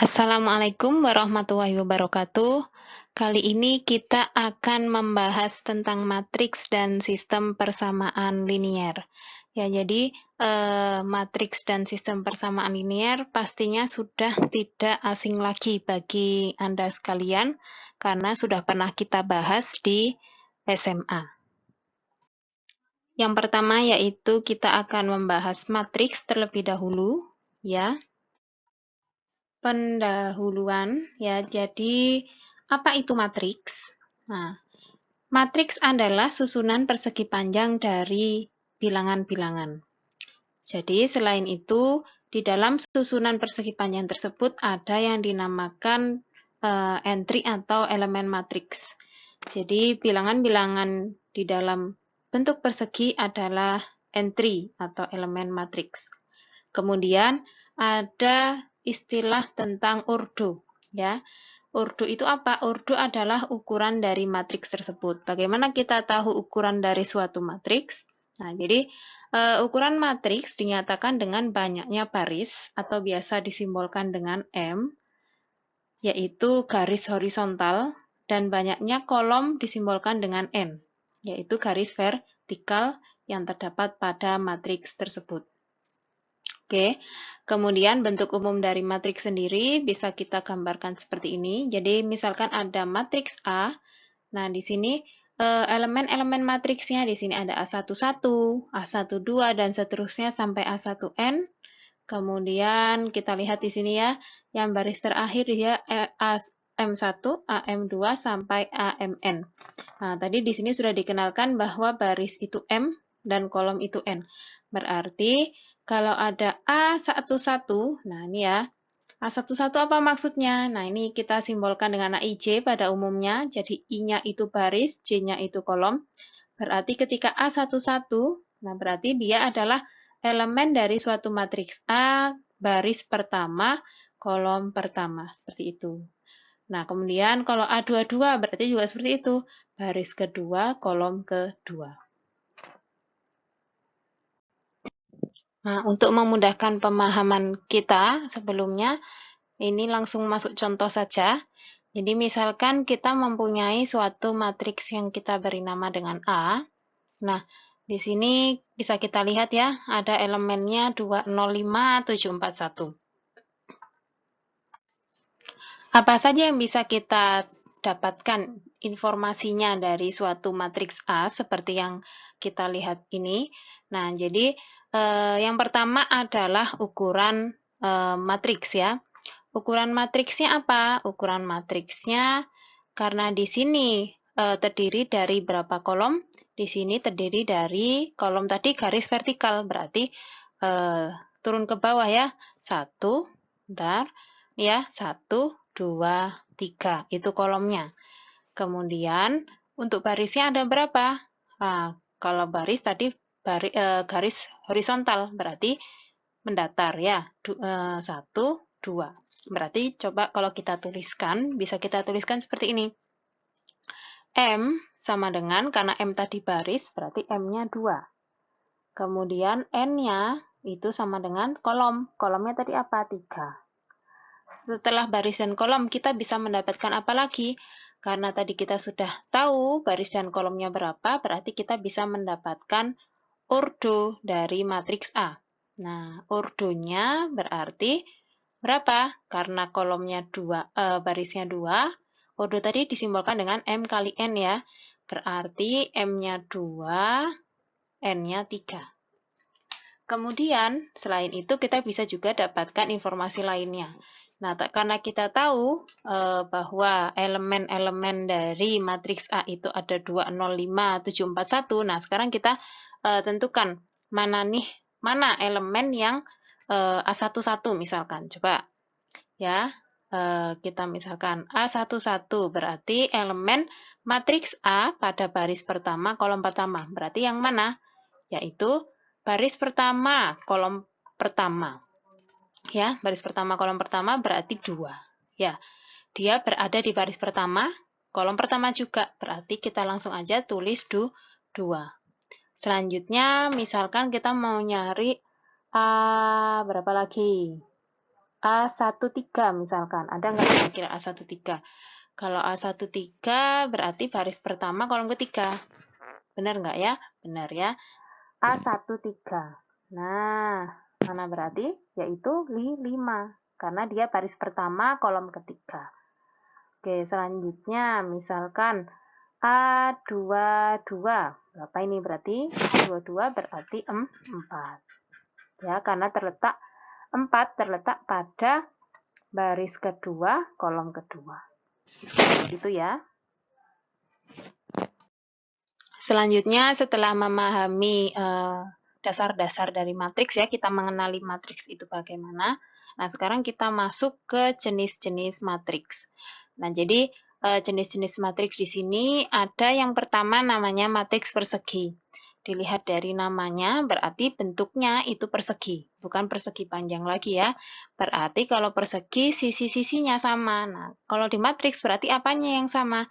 Assalamualaikum warahmatullahi wabarakatuh. Kali ini kita akan membahas tentang matriks dan sistem persamaan linier. Ya, jadi matriks dan sistem persamaan linier pastinya sudah tidak asing lagi bagi Anda sekalian karena sudah pernah kita bahas di SMA. Yang pertama yaitu kita akan membahas matriks terlebih dahulu, ya. Pendahuluan, ya. Jadi, apa itu matriks? Nah, matriks adalah susunan persegi panjang dari bilangan-bilangan. Jadi, selain itu, di dalam susunan persegi panjang tersebut ada yang dinamakan entry atau elemen matriks. Jadi, bilangan-bilangan di dalam bentuk persegi adalah entry atau elemen matriks. Kemudian, ada istilah tentang urdu, ya. Urdu itu apa? Urdu adalah ukuran dari matriks tersebut. Bagaimana kita tahu ukuran dari suatu matriks? Nah, jadi ukuran matriks dinyatakan dengan banyaknya baris atau biasa disimbolkan dengan M, yaitu garis horizontal, dan banyaknya kolom disimbolkan dengan N, yaitu garis vertikal yang terdapat pada matriks tersebut. Oke, kemudian bentuk umum dari matriks sendiri bisa kita gambarkan seperti ini. Jadi misalkan ada matriks A. Nah, di sini elemen-elemen matriksnya di sini ada A11, A12 dan seterusnya sampai A1N. Kemudian kita lihat di sini ya, yang baris terakhir dia AM1, AM2 sampai AMN. Nah, tadi di sini sudah dikenalkan bahwa baris itu M dan kolom itu N. Berarti kalau ada A11, nah ini ya, A11 apa maksudnya? Nah, ini kita simbolkan dengan AIJ pada umumnya, jadi I-nya itu baris, J-nya itu kolom. Berarti ketika A11, nah berarti dia adalah elemen dari suatu matriks A, baris pertama, kolom pertama, seperti itu. Nah, kemudian kalau A22 berarti juga seperti itu, baris kedua, kolom kedua. Nah, untuk memudahkan pemahaman kita sebelumnya, ini langsung masuk contoh saja. Jadi misalkan kita mempunyai suatu matriks yang kita beri nama dengan A. Nah, di sini bisa kita lihat ya, ada elemennya 205741. Apa saja yang bisa kita dapatkan informasinya dari suatu matriks A seperti yang kita lihat ini? Nah, jadi yang pertama adalah ukuran matriks ya. Ukuran matriksnya apa? Ukuran matriksnya karena di sini terdiri dari berapa kolom? Di sini terdiri dari kolom tadi garis vertikal, berarti turun ke bawah ya. 1, bentar, ya, 1, 2, 3, itu kolomnya. Kemudian untuk barisnya ada berapa? Nah, kalau baris tadi garis horizontal, berarti mendatar ya, 1, 2. Berarti coba kalau kita tuliskan, bisa kita tuliskan seperti ini. M sama dengan, karena M tadi baris, berarti M-nya 2. Kemudian N-nya itu sama dengan kolom. Kolomnya tadi apa? 3. Setelah baris dan kolom, kita bisa mendapatkan apa lagi? Karena tadi kita sudah tahu baris dan kolomnya berapa, berarti kita bisa mendapatkan urdu dari matriks A. Nah, urdunya berarti berapa? Karena kolomnya 2, barisnya 2, urdu tadi disimbolkan dengan M kali N ya. Berarti M-nya 2, N-nya 3. Kemudian, selain itu kita bisa juga dapatkan informasi lainnya. Nah, karena kita tahu bahwa elemen-elemen dari matriks A itu ada 205741, nah sekarang kita tentukan mana elemen yang A11 misalkan. Coba ya, kita misalkan A11 berarti elemen matriks A pada baris pertama, kolom pertama. Berarti yang mana? Yaitu baris pertama, kolom pertama. Ya, baris pertama, kolom pertama berarti 2. Ya, dia berada di baris pertama, kolom pertama juga. Berarti kita langsung aja tulis 2. Selanjutnya, misalkan kita mau nyari berapa lagi? A13 misalkan. Ada nggak kira-kira A13? Kalau A13 berarti baris pertama kolom ketiga. Benar nggak ya? Benar ya. A13. Nah, mana berarti? Yaitu 5. Karena dia baris pertama kolom ketiga. Oke, selanjutnya misalkan A22. Berapa ini berarti? A22 berarti 4. Ya, karena 4 terletak pada baris kedua kolom kedua. Gitu ya. Selanjutnya setelah memahami dasar-dasar dari matriks ya, kita mengenali matriks itu bagaimana. Nah, sekarang kita masuk ke jenis-jenis matriks. Nah, jadi jenis-jenis matriks di sini ada yang pertama namanya matriks persegi. Dilihat dari namanya, berarti bentuknya itu persegi, bukan persegi panjang lagi ya. Berarti kalau persegi, sisi-sisinya sama. Nah, kalau di matriks berarti apanya yang sama?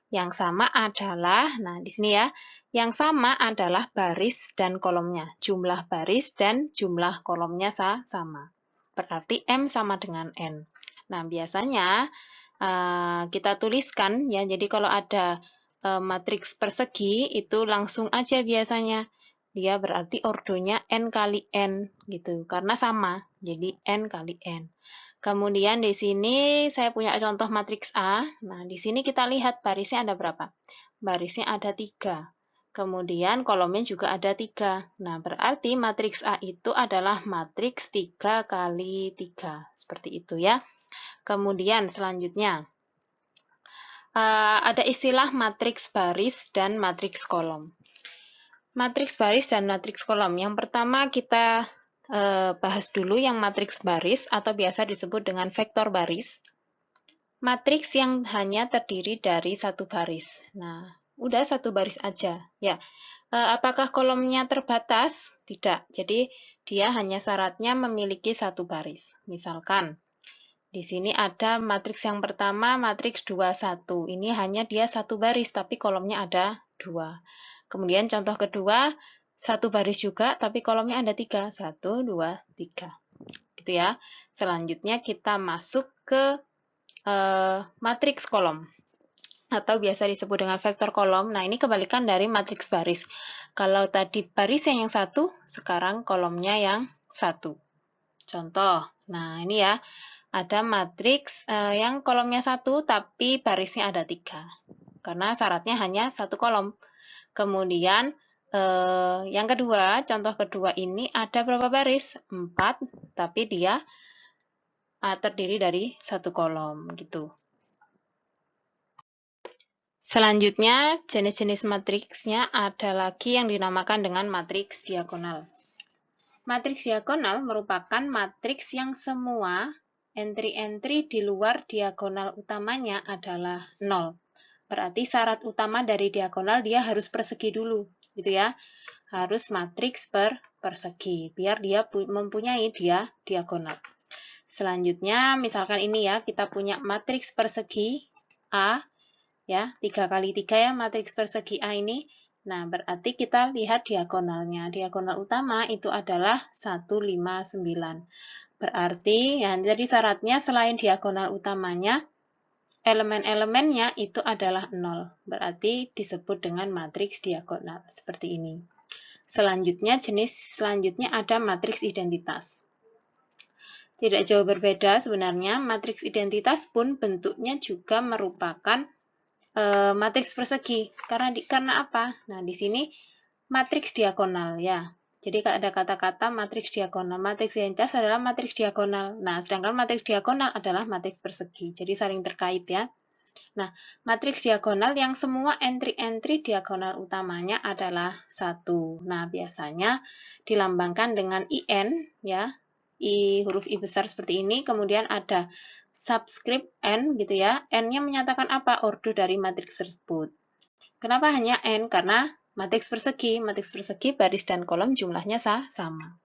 Yang sama adalah, nah di sini ya, yang sama adalah baris dan kolomnya. Jumlah baris dan jumlah kolomnya sama. Berarti M sama dengan N. Nah, biasanya kita tuliskan ya, jadi kalau ada matriks persegi itu langsung aja biasanya. Dia berarti ordonya N kali N gitu, karena sama. Jadi N kali N. Kemudian di sini saya punya contoh matriks A. Nah, di sini kita lihat barisnya ada berapa? Barisnya ada 3. Kemudian kolomnya juga ada 3. Nah, berarti matriks A itu adalah matriks 3 kali 3. Seperti itu ya. Kemudian selanjutnya, ada istilah matriks baris dan matriks kolom. Matriks baris dan matriks kolom. Yang pertama kita bahas dulu yang matriks baris atau biasa disebut dengan vektor baris. Matriks yang hanya terdiri dari satu baris. Nah, udah satu baris aja. Ya, apakah kolomnya terbatas? Tidak. Jadi dia hanya syaratnya memiliki satu baris. Misalkan di sini ada matriks yang pertama, matriks 21. Ini hanya dia satu baris, tapi kolomnya ada 2. Kemudian contoh kedua, satu baris juga, tapi kolomnya ada 3. 1, 2, 3. Gitu ya. Selanjutnya kita masuk ke matriks kolom. Atau biasa disebut dengan vektor kolom. Nah, ini kebalikan dari matriks baris. Kalau tadi barisnya yang satu, sekarang kolomnya yang satu. Contoh, nah ini ya. Ada matriks yang kolomnya 1 tapi barisnya ada 3. Karena syaratnya hanya satu kolom. Kemudian yang kedua, contoh kedua ini ada berapa baris? 4, tapi dia terdiri dari satu kolom gitu. Selanjutnya, jenis-jenis matriksnya ada lagi yang dinamakan dengan matriks diagonal. Matriks diagonal merupakan matriks yang semua entry-entry di luar diagonal utamanya adalah 0. Berarti syarat utama dari diagonal dia harus persegi dulu, gitu ya. Harus matriks persegi, biar dia mempunyai diagonal. Selanjutnya, misalkan ini ya, kita punya matriks persegi A, ya, 3 kali 3 ya, matriks persegi A ini. Nah, berarti kita lihat diagonalnya. Diagonal utama itu adalah 1, 5, 9. Berarti, ya, jadi syaratnya selain diagonal utamanya, elemen-elemennya itu adalah 0. Berarti disebut dengan matriks diagonal. Seperti ini. Selanjutnya, jenis selanjutnya ada matriks identitas. Tidak jauh berbeda sebenarnya, matriks identitas pun bentuknya juga merupakan matriks persegi. Karena apa? Nah, di sini matriks diagonal ya. Jadi ada kata-kata matriks diagonal. Matriks identitas adalah matriks diagonal. Nah, sedangkan matriks diagonal adalah matriks persegi. Jadi saling terkait ya. Nah, matriks diagonal yang semua entry-entry diagonal utamanya adalah 1. Nah, biasanya dilambangkan dengan IN ya. Huruf I besar seperti ini, kemudian ada subscript N gitu ya. N-nya menyatakan apa? Ordo dari matriks tersebut. Kenapa hanya N? Karena matriks persegi. Matriks persegi baris dan kolom jumlahnya sama.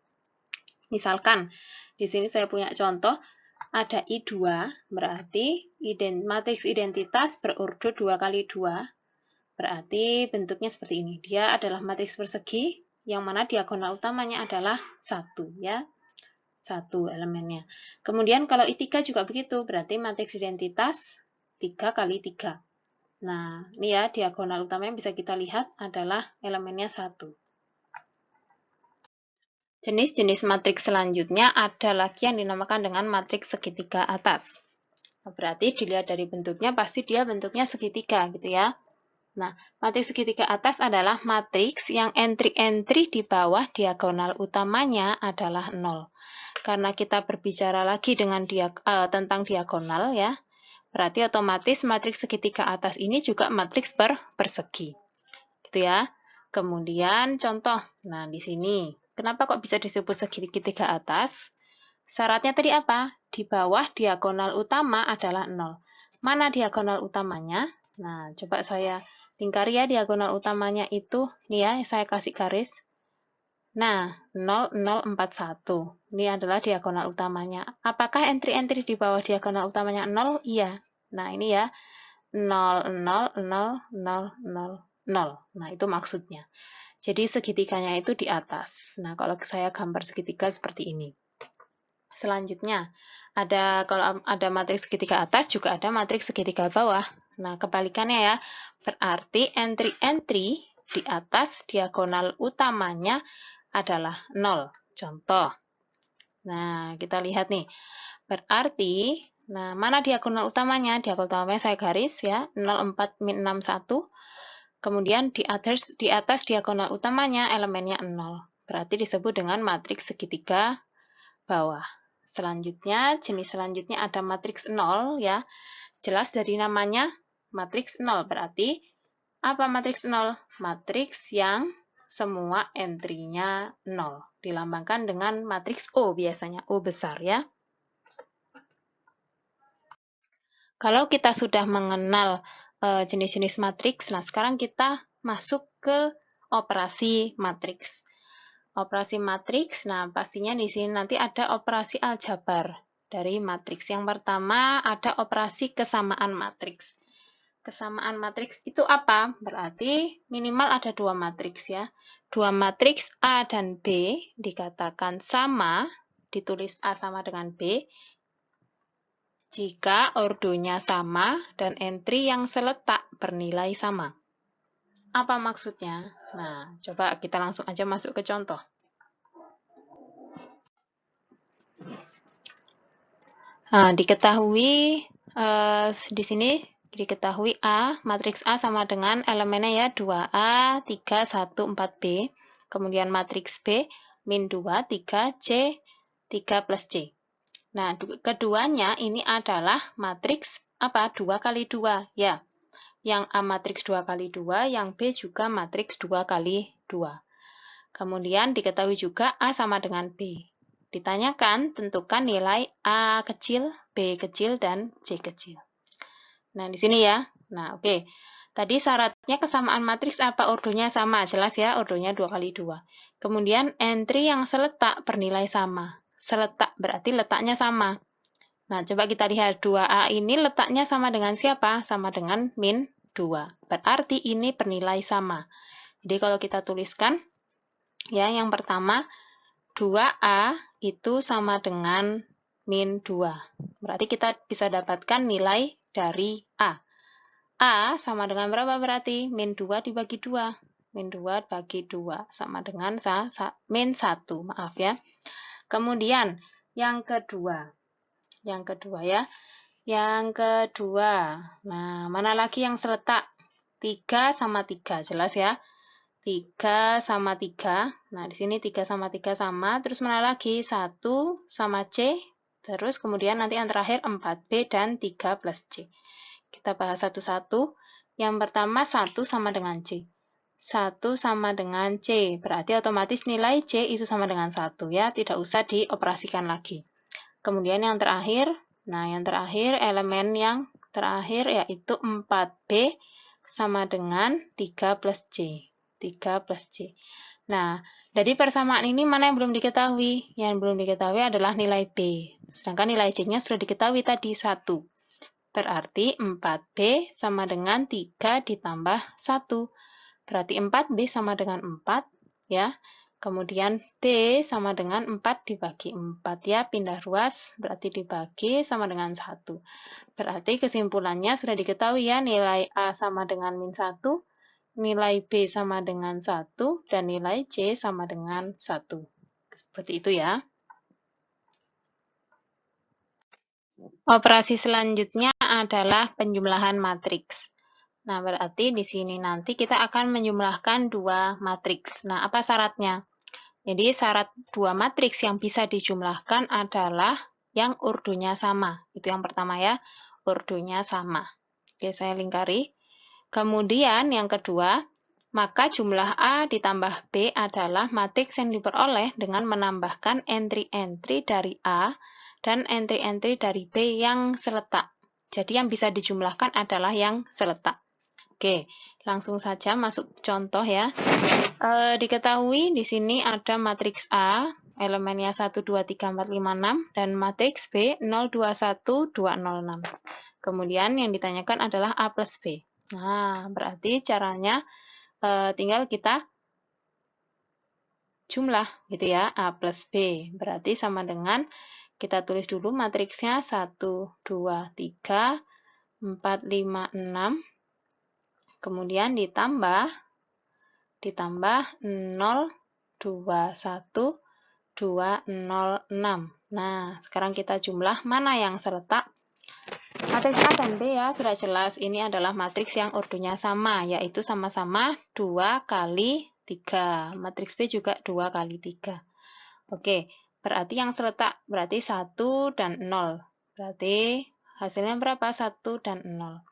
Misalkan di sini saya punya contoh ada I2, berarti matriks identitas berordo 2 kali 2. Berarti bentuknya seperti ini. Dia adalah matriks persegi yang mana diagonal utamanya adalah 1 ya. 1 elemennya. Kemudian kalau I3 juga begitu, berarti matriks identitas 3 kali 3. Nah, ini ya diagonal utamanya bisa kita lihat adalah elemennya 1. Jenis-jenis matriks selanjutnya ada lagi yang dinamakan dengan matriks segitiga atas. Nah, berarti dilihat dari bentuknya pasti dia bentuknya segitiga gitu ya. Nah, matriks segitiga atas adalah matriks yang entry-entry di bawah diagonal utamanya adalah 0. Karena kita berbicara lagi dengan tentang diagonal ya, berarti otomatis matriks segitiga atas ini juga matriks persegi. Gitu ya. Kemudian contoh, nah di sini, kenapa kok bisa disebut segitiga atas? Syaratnya tadi apa? Di bawah diagonal utama adalah 0. Mana diagonal utamanya? Nah, coba saya lingkari ya diagonal utamanya itu. Nih ya, saya kasih garis. Nah, 0041. Ini adalah diagonal utamanya. Apakah entry-entry di bawah diagonal utamanya 0? Iya. Nah, ini ya. 0. Nah, itu maksudnya. Jadi segitiganya itu di atas. Nah, kalau saya gambar segitiga seperti ini. Selanjutnya, kalau ada matriks segitiga atas, juga ada matriks segitiga bawah. Nah, kebalikannya ya. Berarti entry-entry di atas diagonal utamanya adalah 0. Contoh. Nah, kita lihat nih. Berarti, nah mana diagonal utamanya? Diagonal utamanya saya garis ya, 04 min 61. Kemudian di atas diagonal utamanya elemennya 0. Berarti disebut dengan matriks segitiga bawah. Selanjutnya, jenis selanjutnya ada matriks 0 ya. Jelas dari namanya matriks 0. Berarti apa matriks 0? Matriks yang semua entry-nya 0. Dilambangkan dengan matriks O biasanya, O besar ya. Kalau kita sudah mengenal jenis-jenis matriks, nah sekarang kita masuk ke operasi matriks. Operasi matriks, nah pastinya di sini nanti ada operasi aljabar dari matriks. Yang pertama ada operasi kesamaan matriks. Kesamaan matriks itu apa? Berarti minimal ada dua matriks ya. Dua matriks A dan B dikatakan sama, ditulis A sama dengan B, jika ordonya sama dan entry yang seletak bernilai sama. Apa maksudnya? Nah, coba kita langsung aja masuk ke contoh. Nah, diketahui di sini diketahui matriks A sama dengan elemennya ya 2A, 3, 1, 4B. Kemudian matriks B, min 2, 3, C, 3 plus C. Nah, keduanya ini adalah matriks apa? 2 kali 2, ya. Yang A matriks 2 kali 2, yang B juga matriks 2 kali 2. Kemudian diketahui juga A sama dengan B. Ditanyakan, tentukan nilai A kecil, B kecil, dan C kecil. Nah, di sini ya. Nah, oke. Tadi syaratnya kesamaan matriks apa? Ordonya sama, jelas ya, ordonya 2 kali 2. Kemudian entry yang seletak bernilai sama. Seletak berarti letaknya sama. Nah, coba kita lihat 2A ini letaknya sama dengan siapa? Sama dengan min 2. Berarti ini bernilai sama. Jadi kalau kita tuliskan, ya yang pertama, 2A itu sama dengan min 2. Berarti kita bisa dapatkan nilai dari A. A sama dengan berapa berarti? Min 2 dibagi 2. Min 2 bagi 2 sama dengan min 1. Maaf ya. Kemudian yang kedua. Yang kedua ya. Yang kedua. Nah, mana lagi yang seletak? 3 sama 3. Jelas ya. 3 sama 3. Nah, di sini 3 sama 3 sama. Terus mana lagi? 1 sama C. Terus kemudian nanti yang terakhir 4B dan 3 plus C. Kita bahas satu-satu. Yang pertama 1 sama dengan C. 1 sama dengan C. Berarti otomatis nilai C itu sama dengan 1 ya. Tidak usah dioperasikan lagi. Kemudian yang terakhir. Nah, yang terakhir elemen yang terakhir yaitu 4B sama dengan 3 plus C. 3 plus C. Nah, dari persamaan ini mana yang belum diketahui? Yang belum diketahui adalah nilai B. Sedangkan nilai C-nya sudah diketahui tadi 1. Berarti 4B sama dengan 3 ditambah 1. Berarti 4B sama dengan 4. Ya. Kemudian B sama dengan 4 dibagi 4 ya, pindah ruas berarti dibagi sama dengan 1. Berarti kesimpulannya sudah diketahui ya, nilai A sama dengan min 1, nilai B sama dengan 1, dan nilai C sama dengan 1. Seperti itu ya. Operasi selanjutnya adalah penjumlahan matriks. Nah, berarti di sini nanti kita akan menjumlahkan dua matriks. Nah, apa syaratnya? Jadi syarat dua matriks yang bisa dijumlahkan adalah yang urdunya sama. Itu yang pertama ya, urdunya sama. Oke, saya lingkari. Kemudian yang kedua, maka jumlah A ditambah B adalah matriks yang diperoleh dengan menambahkan entry-entry dari A dan entry-entry dari B yang seletak. Jadi yang bisa dijumlahkan adalah yang seletak. Oke, langsung saja masuk contoh ya. Diketahui di sini ada matriks A, elemennya 1, 2, 3, 4, 5, 6, dan matriks B 0, 2, 1, 2, 0, 6. Kemudian yang ditanyakan adalah A plus B. Nah, berarti caranya tinggal kita jumlah gitu ya, A plus B. Berarti sama dengan, kita tulis dulu matriksnya 1, 2, 3, 4, 5, 6. Kemudian ditambah 0, 2, 1, 2, 0, 6. Nah, sekarang kita jumlah mana yang seletak. Matriks A dan B ya, sudah jelas. Ini adalah matriks yang urdunya sama, yaitu sama-sama 2 kali 3. Matriks B juga 2 kali 3. Oke, berarti yang seletak berarti 1 dan 0. Berarti hasilnya berapa? 1 dan 0.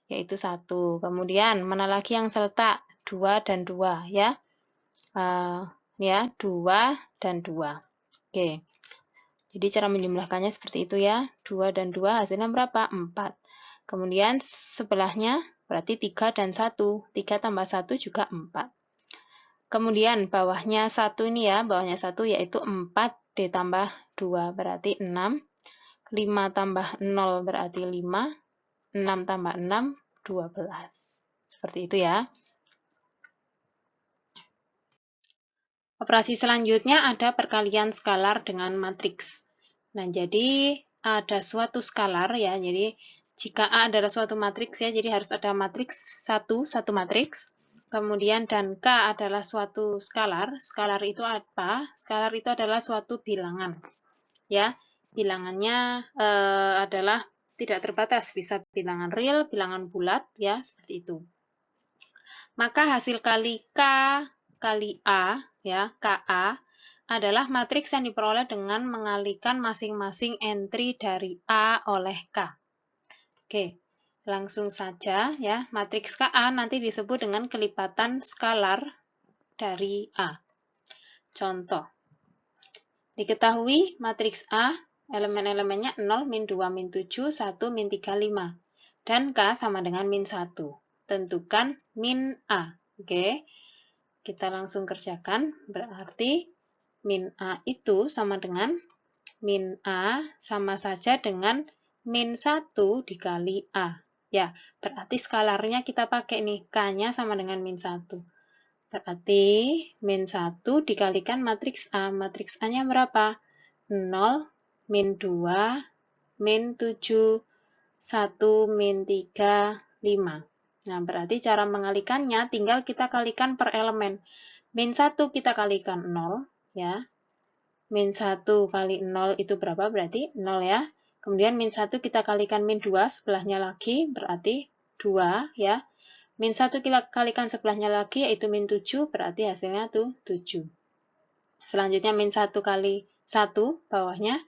Yaitu 1. Kemudian, mana lagi yang seletak? 2 dan 2 ya. Ya, 2 dan 2. Oke. Jadi cara menjumlahkannya seperti itu ya. 2 dan 2 hasilnya berapa? 4. Kemudian sebelahnya berarti 3 dan 1. 3 tambah 1 juga 4. Kemudian bawahnya 1 ini ya, bawahnya 1 yaitu 4 ditambah 2 berarti 6. 5 tambah 0 berarti 5. 6 tambah 6, 12. Seperti itu ya. Operasi selanjutnya ada perkalian skalar dengan matriks. Nah, jadi ada suatu skalar ya, jadi jika A adalah suatu matriks ya, jadi harus ada matriks satu matriks. Kemudian dan K adalah suatu skalar. Skalar itu apa? Skalar itu adalah suatu bilangan. Ya, bilangannya adalah tidak terbatas, bisa bilangan real, bilangan bulat, ya, seperti itu. Maka hasil kali K kali A, ya, KA, adalah matriks yang diperoleh dengan mengalikan masing-masing entry dari A oleh K. Oke, langsung saja, ya, matriks KA nanti disebut dengan kelipatan skalar dari A. Contoh, diketahui matriks A elemen-elemennya 0, min 2, min 7, 1, min 3, 5. Dan K sama dengan min 1. Tentukan min A. Oke, kita langsung kerjakan. Berarti min A itu sama dengan min A sama saja dengan min 1 dikali A. Ya, berarti skalarnya kita pakai nih. K-nya sama dengan min 1. Berarti min 1 dikalikan matriks A. Matriks A-nya berapa? 0, min 2, min 7, 1, min 3, 5. Nah, berarti cara mengalikannya tinggal kita kalikan per elemen. Min 1 kita kalikan 0, ya. Min 1 kali 0 itu berapa? Berarti 0 ya. Kemudian min 1 kita kalikan min 2, sebelahnya lagi, berarti 2, ya. Min 1 kita kalikan sebelahnya lagi, yaitu min 7, berarti hasilnya tuh 7. Selanjutnya min 1 kali 1, bawahnya.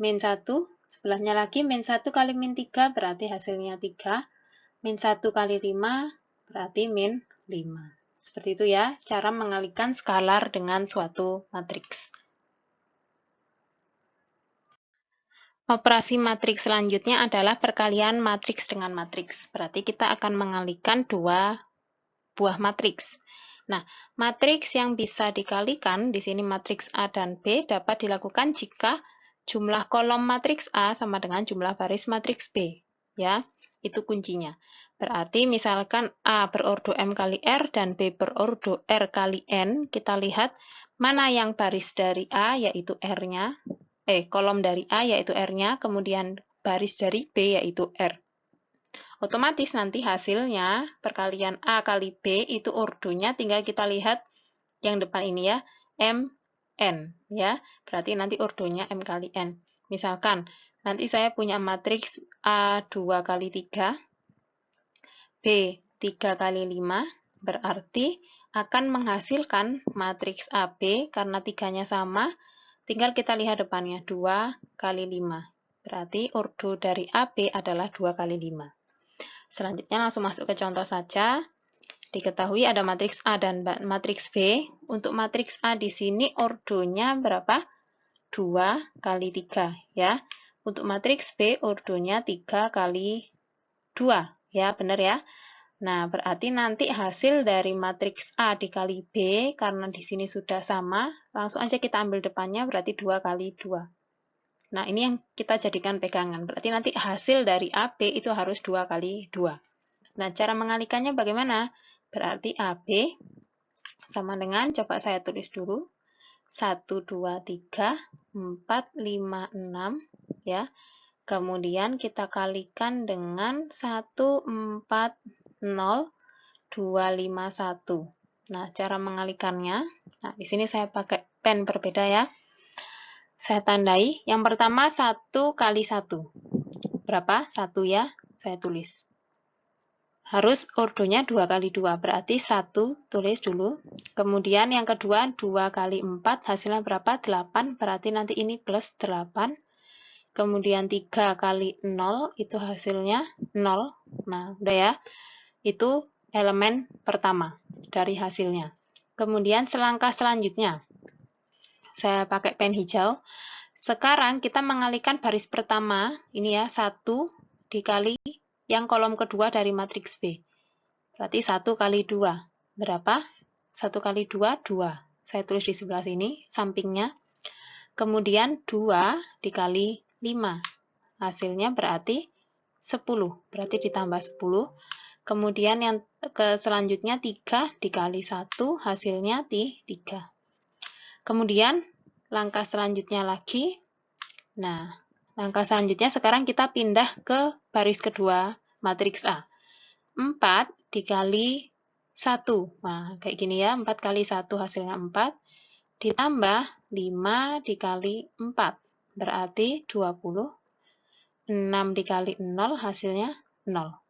Min 1, sebelahnya lagi, min 1 kali min 3, berarti hasilnya 3. Min 1 kali 5, berarti min 5. Seperti itu ya, cara mengalikan skalar dengan suatu matriks. Operasi matriks selanjutnya adalah perkalian matriks dengan matriks. Berarti kita akan mengalikan dua buah matriks. Nah, matriks yang bisa dikalikan, di sini matriks A dan B, dapat dilakukan jika jumlah kolom matriks A sama dengan jumlah baris matriks B. Ya. Itu kuncinya. Berarti misalkan A berordo M kali R dan B berordo R kali N, kita lihat mana yang baris dari A, yaitu R-nya, kolom dari A, yaitu R-nya, kemudian baris dari B, yaitu R. Otomatis nanti hasilnya, perkalian A kali B, itu ordonya tinggal kita lihat yang depan ini ya, M, N, ya. Berarti nanti ordonya M kali N. Misalkan, nanti saya punya matriks A 2 kali 3, B 3 kali 5, berarti akan menghasilkan matriks AB, karena 3-nya sama, tinggal kita lihat depannya, 2 kali 5. Berarti ordo dari AB adalah 2 kali 5. Selanjutnya langsung masuk ke contoh saja. Diketahui ada matriks A dan matriks B. Untuk matriks A di sini ordonya berapa? 2 kali 3, ya. Untuk matriks B ordonya 3 kali 2, ya, benar ya. Nah, berarti nanti hasil dari matriks A dikali B, karena di sini sudah sama, langsung aja kita ambil depannya, berarti 2 kali 2. Nah, ini yang kita jadikan pegangan. Berarti nanti hasil dari AB itu harus 2 kali 2. Nah, cara mengalikannya bagaimana? Berarti AB sama dengan, coba saya tulis dulu, 1, 2, 3, 4, 5, 6, ya. Kemudian kita kalikan dengan 1, 4, 0, 2, 5, 1. Nah, cara mengalikannya, nah di sini saya pakai pen berbeda ya. Saya tandai, yang pertama 1 kali 1. Berapa? 1 ya, saya tulis. Harus ordonya 2 kali 2, berarti 1, tulis dulu. Kemudian yang kedua 2 kali 4, hasilnya berapa? 8, berarti nanti ini plus 8. Kemudian 3 kali 0, itu hasilnya 0. Nah, udah ya. Itu elemen pertama dari hasilnya. Kemudian selangkah selanjutnya, saya pakai pen hijau. Sekarang kita mengalihkan baris pertama, ini ya, 1 dikali yang kolom kedua dari matriks B. Berarti 1 kali 2. Berapa? 1 kali 2, 2. Saya tulis di sebelah sini, sampingnya. Kemudian 2 dikali 5. Hasilnya berarti 10. Berarti ditambah 10. Kemudian yang selanjutnya 3 dikali 1, hasilnya 3. Kemudian langkah selanjutnya lagi. Nah, langkah selanjutnya sekarang kita pindah ke baris kedua matriks A. 4 dikali 1. Nah, kayak gini ya, 4 kali 1 hasilnya 4. Ditambah 5 dikali 4. Berarti 20. 6 dikali 0 hasilnya 0.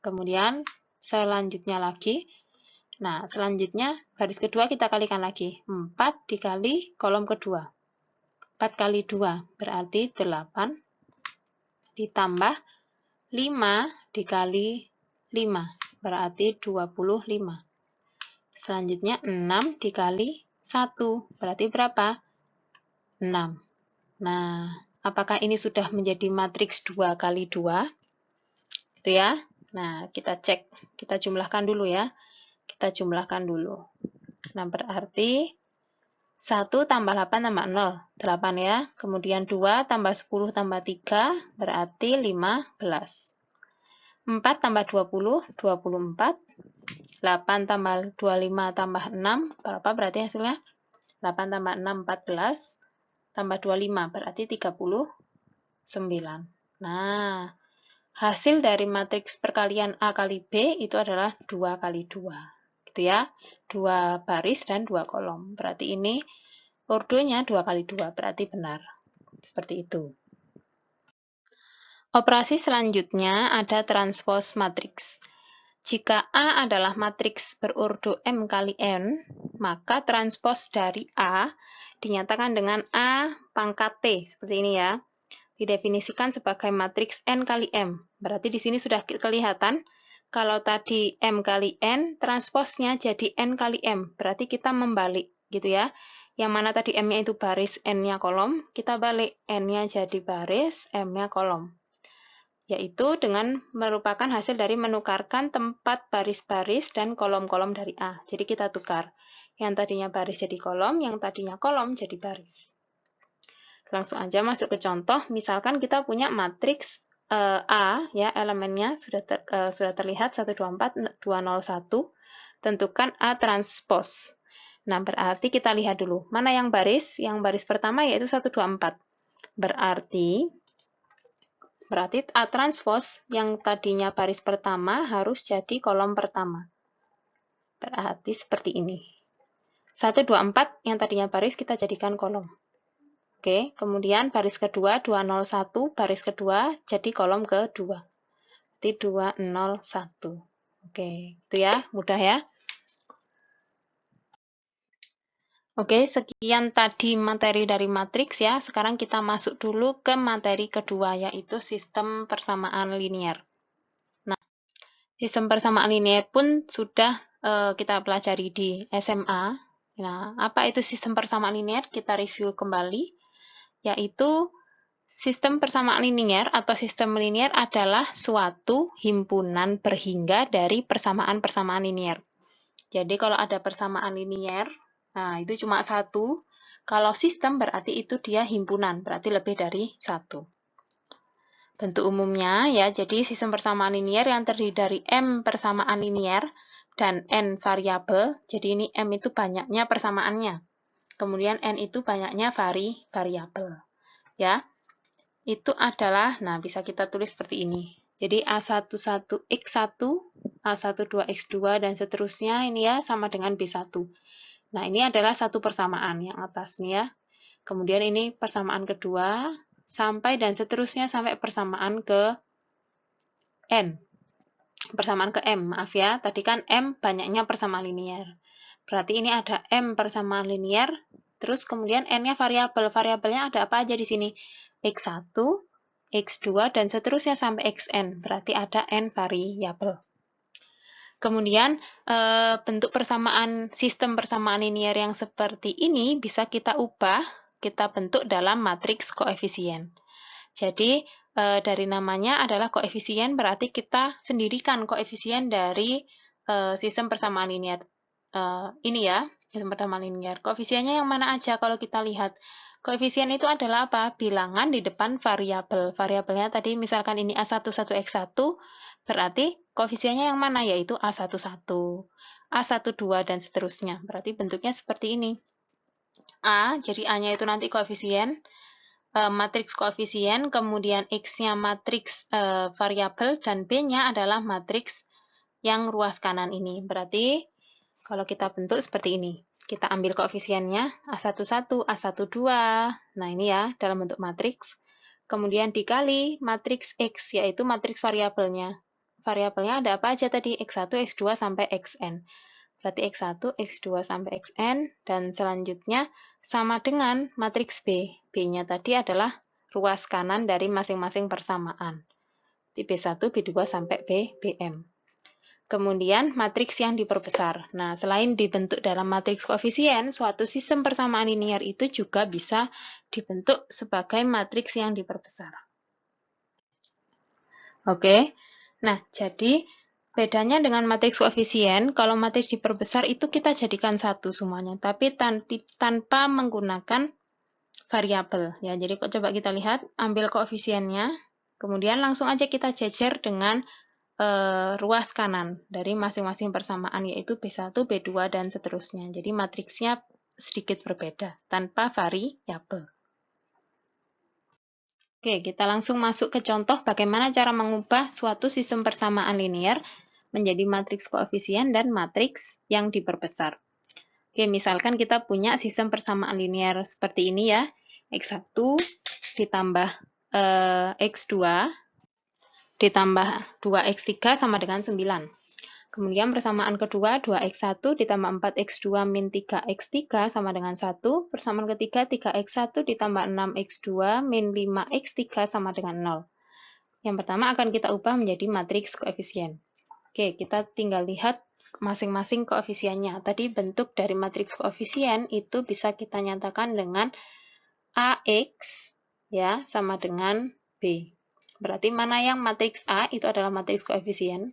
Kemudian selanjutnya lagi. Nah, selanjutnya baris kedua kita kalikan lagi. 4 dikali kolom kedua. 4 kali 2 berarti 8. Ditambah 5 dikali 5 berarti 25. Selanjutnya 6 dikali 1 berarti berapa? 6. Nah, apakah ini sudah menjadi matriks 2 kali 2? Gitu ya. Nah, kita cek. Kita jumlahkan dulu ya. Kita jumlahkan dulu. Nah, berarti 1 tambah 8 tambah 0, 8 ya. Kemudian 2 tambah 10 tambah 3, berarti 15. 4 tambah 20, 24. 8 tambah 25 tambah 6, berapa berarti hasilnya? 8 tambah 6, 14. Tambah 25, berarti 39. Nah, hasil dari matriks perkalian A kali B itu adalah 2 kali 2. Gitu ya. 2 baris dan 2 kolom. Berarti ini ordonya 2 kali 2, berarti benar. Seperti itu. Operasi selanjutnya ada transpose matriks. Jika A adalah matriks berordo M kali N, maka transpose dari A dinyatakan dengan A pangkat T, seperti ini ya. Didefinisikan sebagai matriks N kali M. Berarti di sini sudah kelihatan, kalau tadi M kali N, transposnya jadi N kali M. Berarti kita membalik, gitu ya. Yang mana tadi M-nya itu baris, N-nya kolom, kita balik. N-nya jadi baris, M-nya kolom. Yaitu dengan merupakan hasil dari menukarkan tempat baris-baris dan kolom-kolom dari A. Jadi kita tukar. Yang tadinya baris jadi kolom, yang tadinya kolom jadi baris. Langsung aja masuk ke contoh. Misalkan kita punya matriks A, ya, elemennya sudah terlihat 124, 201. Tentukan A transpose. Nah, berarti kita lihat dulu. Mana yang baris? Yang baris pertama yaitu 124. Berarti A transpose yang tadinya baris pertama harus jadi kolom pertama. Berarti seperti ini. 124 yang tadinya baris kita jadikan kolom. Oke, kemudian baris kedua 201, baris kedua jadi kolom kedua. Berarti 201. Oke, itu ya, mudah ya. Oke, sekian tadi materi dari matriks ya. Sekarang kita masuk dulu ke materi kedua, yaitu sistem persamaan linear. Nah, sistem persamaan linear pun sudah kita pelajari di SMA. Nah, apa itu sistem persamaan linear? Kita review kembali, yaitu sistem persamaan linear atau sistem linear adalah suatu himpunan berhingga dari persamaan-persamaan linear. Jadi kalau ada persamaan linear, nah itu cuma satu. Kalau sistem berarti itu dia himpunan, berarti lebih dari satu. Bentuk umumnya ya, jadi sistem persamaan linear yang terdiri dari M persamaan linear dan N variabel. Jadi ini M itu banyaknya persamaannya. Kemudian N itu banyaknya variabel. Ya, itu adalah, nah bisa kita tulis seperti ini. Jadi A11X1, A12X2, dan seterusnya ini ya sama dengan B1. Nah, ini adalah satu persamaan yang atas nih ya. Kemudian ini persamaan kedua, sampai dan seterusnya sampai persamaan ke N. Persamaan ke M, maaf ya. Tadi kan M banyaknya persamaan linear. Berarti ini ada M persamaan linear, terus kemudian N-nya variabel. Variabelnya ada apa aja di sini? X1, X2, dan seterusnya sampai Xn. Berarti ada N variabel. Kemudian bentuk persamaan sistem persamaan linear yang seperti ini bisa kita ubah, kita bentuk dalam matriks koefisien. Jadi dari namanya adalah koefisien, berarti kita sendirikan koefisien dari sistem persamaan linear ini ya, sistem persamaan linear. Koefisiennya yang mana aja kalau kita lihat? Koefisien itu adalah apa? Bilangan di depan variabel. Variabelnya tadi misalkan ini A11X1, berarti koefisiennya yang mana? Yaitu A11, A12, dan seterusnya. Berarti bentuknya seperti ini. A, jadi A-nya itu nanti koefisien, matriks koefisien, kemudian X-nya matriks variabel, dan B-nya adalah matriks yang ruas kanan ini. Berarti kalau kita bentuk seperti ini. Kita ambil koefisiennya A11, A12. Nah, ini ya dalam bentuk matriks. Kemudian dikali matriks X, yaitu matriks variabelnya. Variabelnya ada apa aja tadi? X1, X2, sampai Xn. Berarti X1, X2, sampai Xn. Dan selanjutnya sama dengan matriks B. B-nya tadi adalah ruas kanan dari masing-masing persamaan. Di B1, B2, sampai Bm. Kemudian matriks yang diperbesar. Nah, selain dibentuk dalam matriks koefisien, suatu sistem persamaan linear itu juga bisa dibentuk sebagai matriks yang diperbesar. Oke, nah jadi bedanya dengan matriks koefisien, kalau matriks diperbesar itu kita jadikan satu semuanya, tapi tanpa menggunakan variabel. Ya, jadi coba kita lihat, ambil koefisiennya, kemudian langsung aja kita jejer dengan ruas kanan dari masing-masing persamaan, yaitu B1, B2, dan seterusnya. Jadi matriksnya sedikit berbeda, tanpa variabel. Oke, kita langsung masuk ke contoh bagaimana cara mengubah suatu sistem persamaan linear menjadi matriks koefisien dan matriks yang diperbesar. Oke, misalkan kita punya sistem persamaan linear seperti ini ya, X1 ditambah X2 ditambah 2x3 sama dengan 9. Kemudian persamaan kedua, 2x1 ditambah 4x2 min 3x3 sama dengan 1. Persamaan ketiga, 3x1 ditambah 6x2 min 5x3 sama dengan 0. Yang pertama akan kita ubah menjadi matriks koefisien. Oke, kita tinggal lihat masing-masing koefisiennya. Tadi bentuk dari matriks koefisien itu bisa kita nyatakan dengan AX ya sama dengan B. Berarti mana yang matriks A itu adalah matriks koefisien.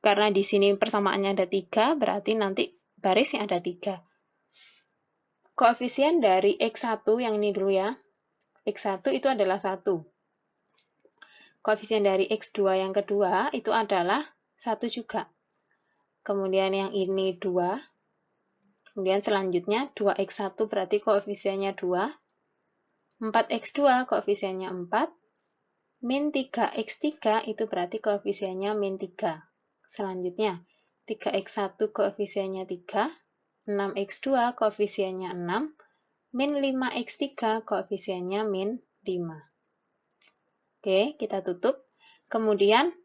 Karena di sini persamaannya ada 3, berarti nanti barisnya ada 3. Koefisien dari X1 yang ini dulu ya. X1 itu adalah 1. koefisien dari X2 yang kedua itu adalah 1 juga. Kemudian yang ini 2. Kemudian selanjutnya 2X1 berarti koefisiennya 2. 4X2 koefisiennya 4. Min 3X3 itu berarti koefisiennya min 3. Selanjutnya 3X1 koefisiennya 3. 6X2 koefisiennya 6. Min 5X3 koefisiennya min 5. Oke, kita tutup. Kemudian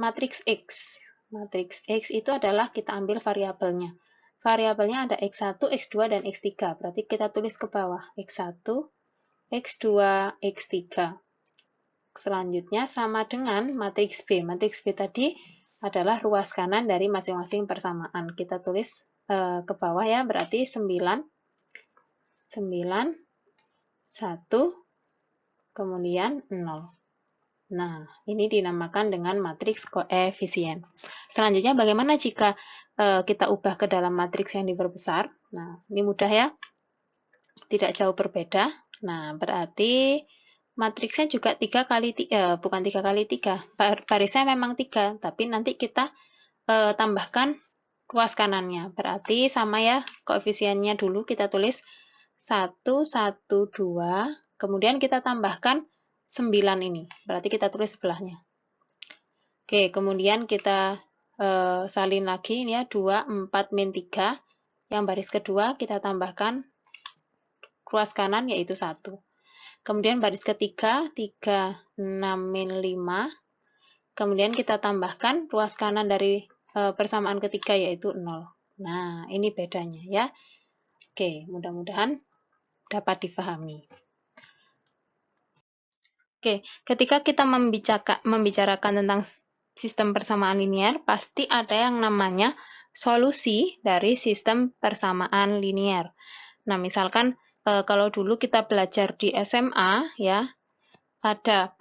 matriks X. Matriks X itu adalah kita ambil variabelnya. Variabelnya ada X1, X2, dan X3. Berarti kita tulis ke bawah. X1, X2, X3. Selanjutnya sama dengan matriks B. Matriks B tadi adalah ruas kanan dari masing-masing persamaan. Kita tulis ke bawah ya, berarti 9, 1, kemudian 0. Nah, ini dinamakan dengan matriks koefisien. Selanjutnya, bagaimana jika kita ubah ke dalam matriks yang diperbesar? Nah, ini mudah ya, tidak jauh berbeda. Nah, berarti matriksnya juga 3 kali 3, bukan 3 kali 3, barisnya memang 3, tapi nanti kita tambahkan ruas kanannya. Berarti sama ya, koefisiennya dulu kita tulis 1, 1, 2, kemudian kita tambahkan 9 ini, berarti kita tulis sebelahnya. Oke, kemudian kita salin lagi, ini ya, 2, 4, min 3. Yang baris kedua kita tambahkan ruas kanan, yaitu 1. Kemudian baris ketiga, 3, 6, min 5. Kemudian kita tambahkan ruas kanan dari persamaan ketiga, yaitu 0. Nah, ini bedanya ya. Oke, mudah-mudahan dapat difahami. Oke, ketika kita membicarakan tentang sistem persamaan linear, pasti ada yang namanya solusi dari sistem persamaan linear. Nah, misalkan kalau dulu kita belajar di SMA, ya, ada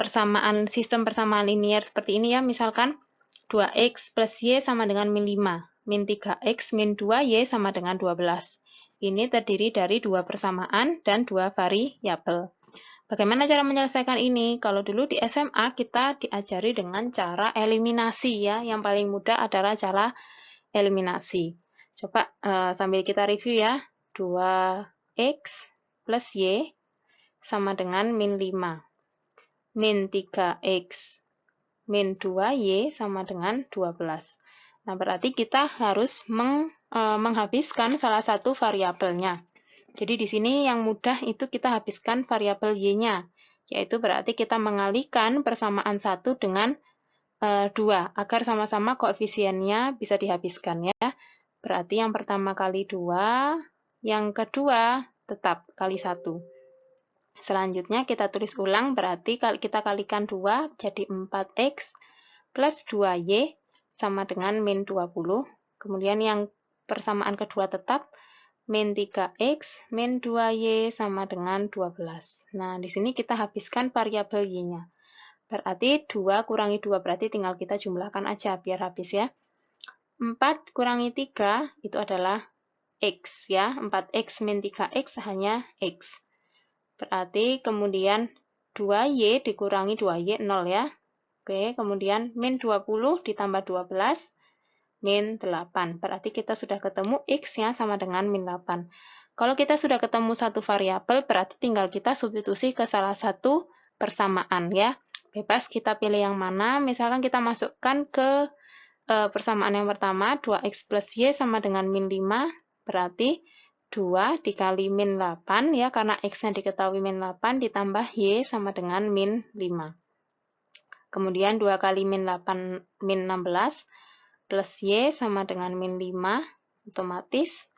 sistem persamaan linear seperti ini ya, misalkan 2x plus y sama dengan min 5, min 3x min 2y sama dengan 12. Ini terdiri dari 2 persamaan dan 2 variabel. Bagaimana cara menyelesaikan ini? Kalau dulu di SMA kita diajari dengan cara eliminasi ya. Yang paling mudah adalah cara eliminasi. Coba sambil kita review ya. 2x plus y sama dengan min 5. Min 3x min 2y sama dengan 12. Nah, berarti kita harus menghabiskan salah satu variabelnya. Jadi di sini yang mudah itu kita habiskan variabel y-nya, yaitu berarti kita mengalihkan persamaan 1 dengan 2, agar sama-sama koefisiennya bisa dihabiskan ya. Berarti yang pertama kali 2, yang kedua tetap kali 1. Selanjutnya kita tulis ulang, berarti kita kalikan 2, jadi 4x plus 2y sama dengan min 20. Kemudian yang persamaan kedua tetap, min 3x min 2y sama dengan 12. Nah, di sini kita habiskan variabel y-nya. Berarti 2 kurangi 2, berarti tinggal kita jumlahkan aja biar habis ya. 4 kurangi 3 itu adalah x ya. 4x min 3x hanya x. Berarti kemudian 2y dikurangi 2y 0 ya. Oke, kemudian min 20 ditambah 12. Min 8. Berarti kita sudah ketemu x-nya sama dengan min 8. Kalau kita sudah ketemu satu variabel, berarti tinggal kita substitusi ke salah satu persamaan ya. Bebas kita pilih yang mana. Misalkan kita masukkan ke persamaan yang pertama, 2x plus y sama dengan min 5. Berarti 2 dikali min 8 ya, karena x-nya diketahui min 8 ditambah y sama dengan min 5. Kemudian 2 kali min 8 min 16 plus y sama dengan min 5, otomatis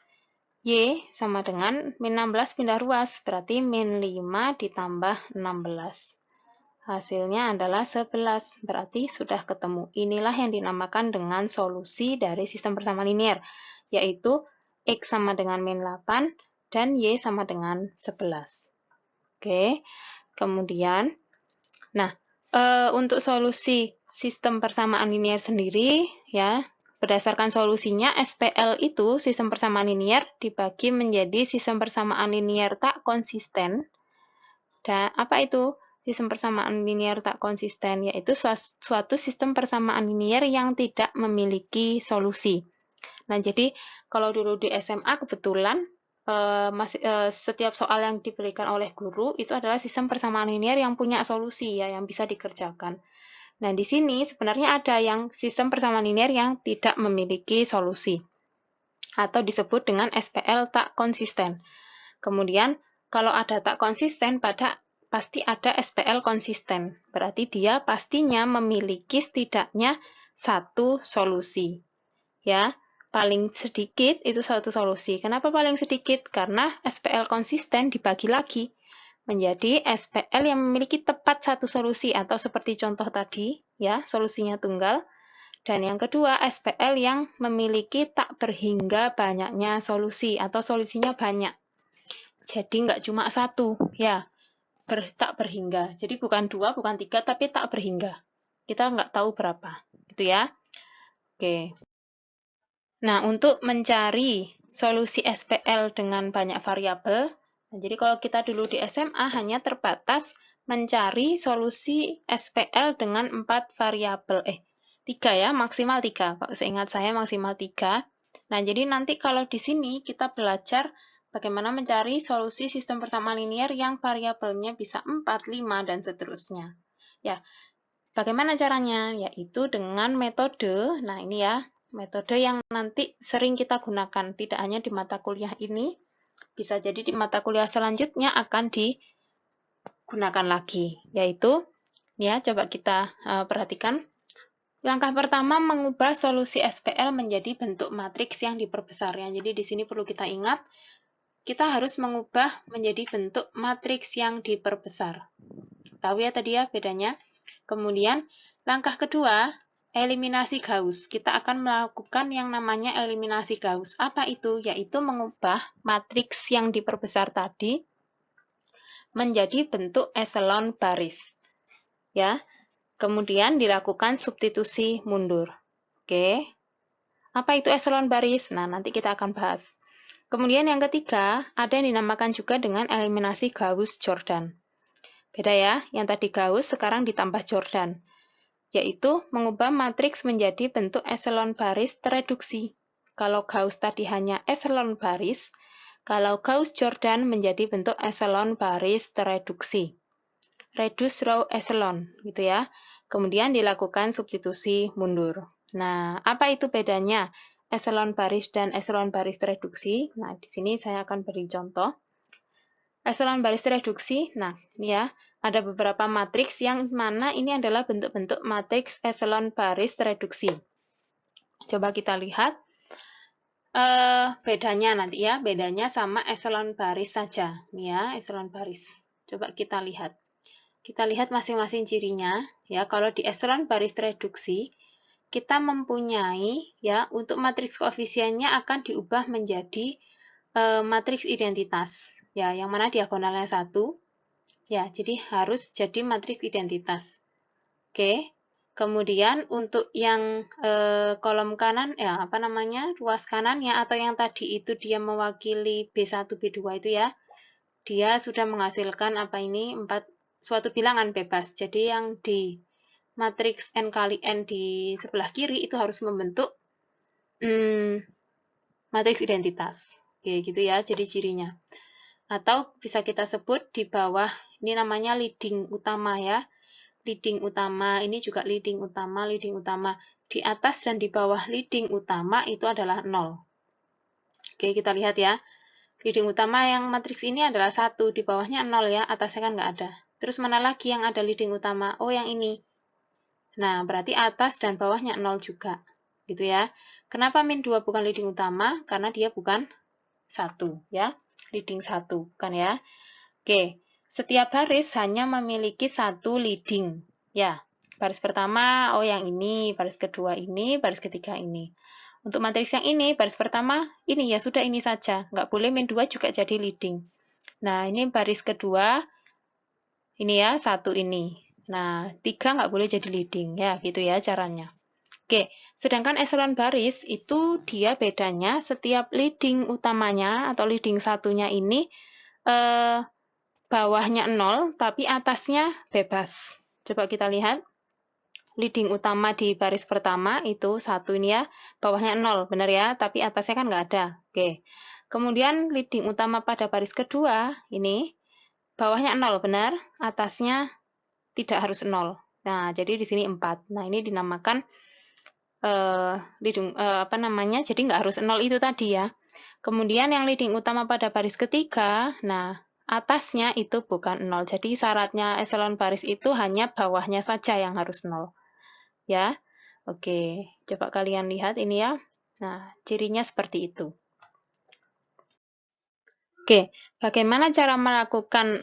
y sama dengan min 16 pindah ruas, berarti min 5 ditambah 16. Hasilnya adalah 11, berarti sudah ketemu. Inilah yang dinamakan dengan solusi dari sistem persamaan linear, yaitu x sama dengan min 8 dan y sama dengan 11. Oke, kemudian, nah, untuk solusi sistem persamaan linear sendiri, ya, berdasarkan solusinya, SPL itu, sistem persamaan linear, dibagi menjadi sistem persamaan linear tak konsisten. Dan apa itu? Sistem persamaan linear tak konsisten, yaitu suatu sistem persamaan linear yang tidak memiliki solusi. Nah, jadi kalau dulu di SMA kebetulan setiap soal yang diberikan oleh guru itu adalah sistem persamaan linear yang punya solusi ya, yang bisa dikerjakan. Nah, di sini sebenarnya ada yang sistem persamaan linear yang tidak memiliki solusi atau disebut dengan SPL tak konsisten. Kemudian kalau ada tak konsisten pasti ada SPL konsisten. Berarti dia pastinya memiliki setidaknya satu solusi. Ya, paling sedikit itu satu solusi. Kenapa paling sedikit? Karena SPL konsisten dibagi lagi menjadi SPL yang memiliki tepat satu solusi atau seperti contoh tadi, ya, solusinya tunggal. Dan yang kedua, SPL yang memiliki tak berhingga banyaknya solusi atau solusinya banyak. Jadi nggak cuma satu, ya, tak berhingga. Jadi bukan 2, bukan 3, tapi tak berhingga. Kita nggak tahu berapa, gitu ya. Oke. Nah, untuk mencari solusi SPL dengan banyak variabel, jadi kalau kita dulu di SMA hanya terbatas mencari solusi SPL dengan 4 variabel. 3 ya, maksimal 3. Kalau seingat saya maksimal 3. Nah, jadi nanti kalau di sini kita belajar bagaimana mencari solusi sistem persamaan linear yang variabelnya bisa 4, 5, dan seterusnya. Ya, bagaimana caranya? Yaitu dengan metode, nah ini ya, metode yang nanti sering kita gunakan, tidak hanya di mata kuliah ini, bisa jadi di mata kuliah selanjutnya akan digunakan lagi, yaitu, ya, coba kita perhatikan. Langkah pertama, mengubah solusi SPL menjadi bentuk matriks yang diperbesar. Ya. Jadi di sini perlu kita ingat, kita harus mengubah menjadi bentuk matriks yang diperbesar. Tahu ya tadi ya bedanya? Kemudian, langkah kedua, eliminasi Gauss. Kita akan melakukan yang namanya eliminasi Gauss. Apa itu? Yaitu mengubah matriks yang diperbesar tadi menjadi bentuk eselon baris. Ya. Kemudian dilakukan substitusi mundur. Oke. Apa itu eselon baris? Nah, nanti kita akan bahas. Kemudian yang ketiga, ada yang dinamakan juga dengan eliminasi Gauss-Jordan. Beda ya, yang tadi Gauss sekarang ditambah Jordan, yaitu mengubah matriks menjadi bentuk eselon baris tereduksi. Kalau Gauss tadi hanya eselon baris, kalau Gauss-Jordan menjadi bentuk eselon baris tereduksi. Reduce row echelon, gitu ya. Kemudian dilakukan substitusi mundur. Nah, apa itu bedanya eselon baris dan eselon baris tereduksi? Nah, di sini saya akan beri contoh. Eselon baris tereduksi, nah, ini ya, ada beberapa matriks yang mana ini adalah bentuk-bentuk matriks eselon baris tereduksi. Coba kita lihat bedanya nanti ya, bedanya sama eselon baris saja. Nih ya, eselon baris. Coba kita lihat. Kita lihat masing-masing cirinya, ya. Kalau di eselon baris tereduksi, kita mempunyai, ya, untuk matriks koefisiennya akan diubah menjadi matriks identitas, ya, yang mana diagonalnya 1, ya, jadi harus jadi matriks identitas. Oke, kemudian untuk yang kolom kanan, ya, apa namanya, ruas kanannya, atau yang tadi itu dia mewakili B1, B2 itu ya, dia sudah menghasilkan apa ini, 4 suatu bilangan bebas. Jadi yang di matriks N kali N di sebelah kiri itu harus membentuk matriks identitas. Oke, gitu ya, jadi cirinya. Atau bisa kita sebut di bawah, ini namanya leading utama ya. Leading utama, ini juga leading utama, leading utama. Di atas dan di bawah leading utama itu adalah 0. Oke, kita lihat ya. Leading utama yang matriks ini adalah 1, di bawahnya 0 ya, atasnya kan nggak ada. Terus mana lagi yang ada leading utama? Oh, yang ini. Nah, berarti atas dan bawahnya 0 juga. Gitu ya. Kenapa min 2 bukan leading utama? Karena dia bukan 1 ya. Leading 1, bukan ya. Oke, setiap baris hanya memiliki satu leading. Ya, baris pertama, oh yang ini, baris kedua ini, baris ketiga ini. Untuk matriks yang ini, baris pertama, ini ya sudah ini saja. Nggak boleh min 2 juga jadi leading. Nah, ini baris kedua, ini ya, 1 ini. Nah, 3 nggak boleh jadi leading. Ya, gitu ya caranya. Oke, sedangkan eselon baris itu dia bedanya setiap leading utamanya atau leading satunya ini bawahnya 0, tapi atasnya bebas. Coba kita lihat. Leading utama di baris pertama itu 1 ini ya, bawahnya 0, benar ya, tapi atasnya kan nggak ada. Oke. Kemudian leading utama pada baris kedua, ini bawahnya 0, benar, atasnya tidak harus 0. Nah, jadi di sini 4. Nah, ini dinamakan jadi nggak harus 0 itu tadi ya. Kemudian yang leading utama pada baris ketiga, nah, atasnya itu bukan 0. Jadi syaratnya eselon baris itu hanya bawahnya saja yang harus 0. Ya, oke. Coba kalian lihat ini ya. Nah, cirinya seperti itu. Oke, bagaimana cara melakukan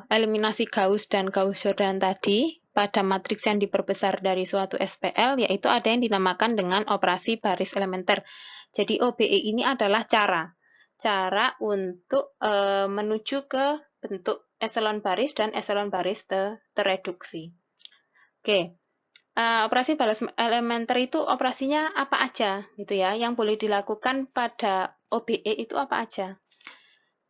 eliminasi Gauss dan Gauss-Jordan tadi pada matriks yang diperbesar dari suatu SPL, yaitu ada yang dinamakan dengan operasi baris elementer. Jadi OBE ini adalah cara untuk menuju ke bentuk eselon baris dan eselon baris tereduksi. Oke, operasi baris elementer itu operasinya apa aja gitu ya, yang boleh dilakukan pada OBE itu apa aja.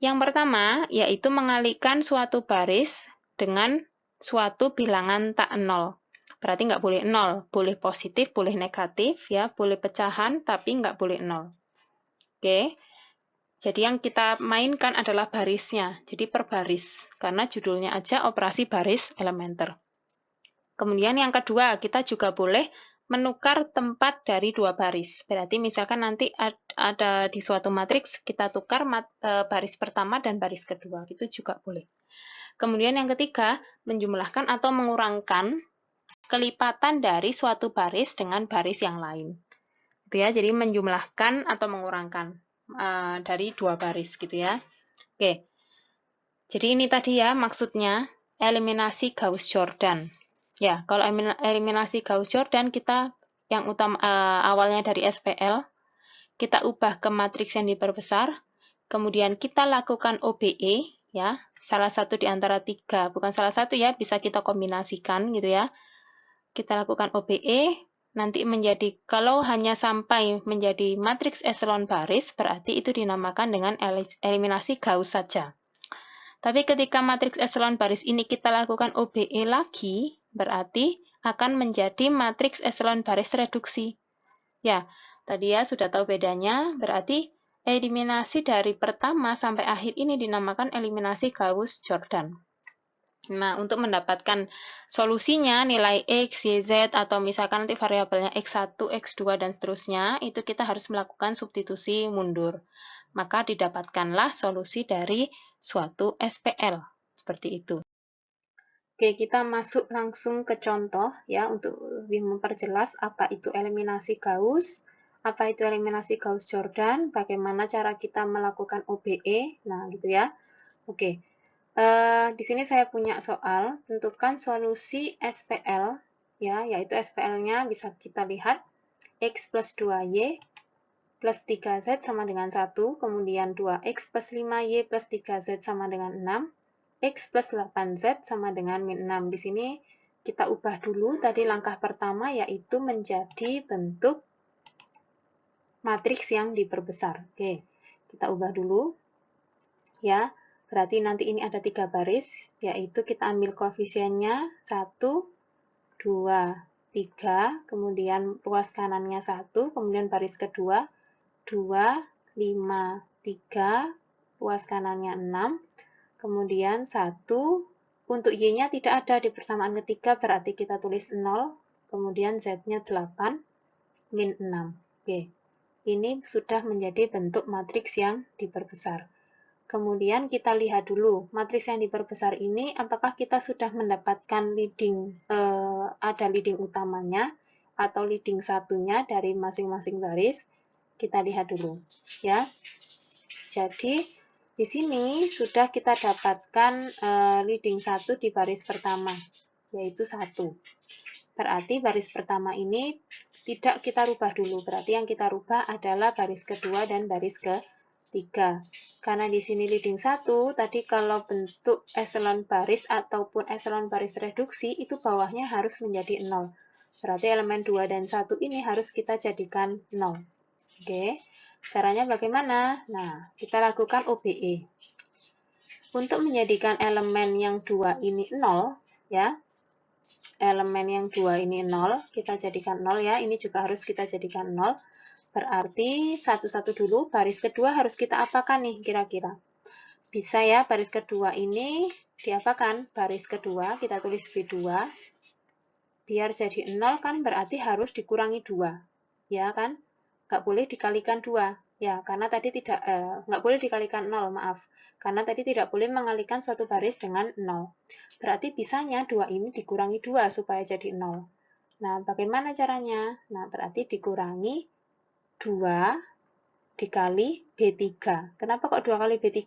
Yang pertama yaitu mengalihkan suatu baris dengan suatu bilangan tak 0. Berarti nggak boleh 0, boleh positif, boleh negatif ya, boleh pecahan tapi nggak boleh 0. Oke. Jadi yang kita mainkan adalah barisnya, jadi per baris, karena judulnya aja operasi baris elementer. Kemudian yang kedua, kita juga boleh menukar tempat dari dua baris. Berarti misalkan nanti ada di suatu matriks, kita tukar baris pertama dan baris kedua. Itu juga boleh. Kemudian yang ketiga, menjumlahkan atau mengurangkan kelipatan dari suatu baris dengan baris yang lain. Gitu ya, jadi menjumlahkan atau mengurangkan dari dua baris gitu ya. Oke. Jadi ini tadi ya maksudnya eliminasi Gauss-Jordan. Ya, kalau eliminasi Gauss-Jordan kita yang utama awalnya dari SPL, kita ubah ke matriks yang diperbesar, kemudian kita lakukan OBE, ya, salah satu di antara tiga, bukan salah satu ya, bisa kita kombinasikan gitu ya. Kita lakukan OBE, nanti menjadi, kalau hanya sampai menjadi matriks eselon baris, berarti itu dinamakan dengan eliminasi Gauss saja. Tapi ketika matriks eselon baris ini kita lakukan OBE lagi, berarti akan menjadi matriks eselon baris reduksi. Ya, tadi ya sudah tahu bedanya, berarti eliminasi dari pertama sampai akhir ini dinamakan eliminasi Gauss-Jordan. Nah, untuk mendapatkan solusinya, nilai X, Y, Z, atau misalkan nanti variabelnya X1, X2, dan seterusnya, itu kita harus melakukan substitusi mundur. Maka didapatkanlah solusi dari suatu SPL. Seperti itu. Oke, kita masuk langsung ke contoh ya untuk lebih memperjelas apa itu eliminasi Gauss, apa itu eliminasi Gauss-Jordan, bagaimana cara kita melakukan OBE. Nah, gitu ya. Oke. Di sini saya punya soal, tentukan solusi SPL, ya, yaitu SPL-nya bisa kita lihat X plus 2Y plus 3Z sama dengan 1, kemudian 2X plus 5Y plus 3Z sama dengan 6, X plus 8Z sama dengan min 6. Di sini kita ubah dulu, tadi langkah pertama yaitu menjadi bentuk matriks yang diperbesar. Oke, kita ubah dulu, ya. Berarti nanti ini ada 3 baris, yaitu kita ambil koefisiennya 1, 2, 3, kemudian ruas kanannya 1, kemudian baris kedua 2, 5, 3, ruas kanannya 6, kemudian 1, untuk Y-nya tidak ada di persamaan ketiga, berarti kita tulis 0, kemudian Z-nya 8, min 6. Oke, ini sudah menjadi bentuk matriks yang diperbesar. Kemudian kita lihat dulu, matriks yang diperbesar ini apakah kita sudah mendapatkan leading, ada leading utamanya atau leading satunya dari masing-masing baris. Kita lihat dulu, ya. Jadi, di sini sudah kita dapatkan leading 1 di baris pertama, yaitu 1. Berarti baris pertama ini tidak kita rubah dulu, berarti yang kita rubah adalah baris kedua dan baris ketiga. Karena di sini leading 1, tadi kalau bentuk eselon baris ataupun eselon baris reduksi, itu bawahnya harus menjadi 0. Berarti elemen 2 dan 1 ini harus kita jadikan 0. Oke, caranya bagaimana? Nah, kita lakukan OBE. untuk menjadikan elemen yang 2 ini 0, ya, elemen yang 2 ini 0, kita jadikan 0 ya, ini juga harus kita jadikan 0, berarti satu-satu dulu, baris kedua harus kita apakan nih kira-kira? Bisa ya, baris kedua ini diapakan? Baris kedua, kita tulis B2, biar jadi 0 kan berarti harus dikurangi 2, ya kan? Nggak boleh dikalikan 2, ya, karena tadi nggak boleh dikalikan 0, maaf. Karena tadi tidak boleh mengalikan suatu baris dengan 0. Berarti bisanya 2 ini dikurangi 2 supaya jadi 0. Nah, bagaimana caranya? Nah, berarti dikurangi 2 dikali B3. Kenapa kok 2 kali B3?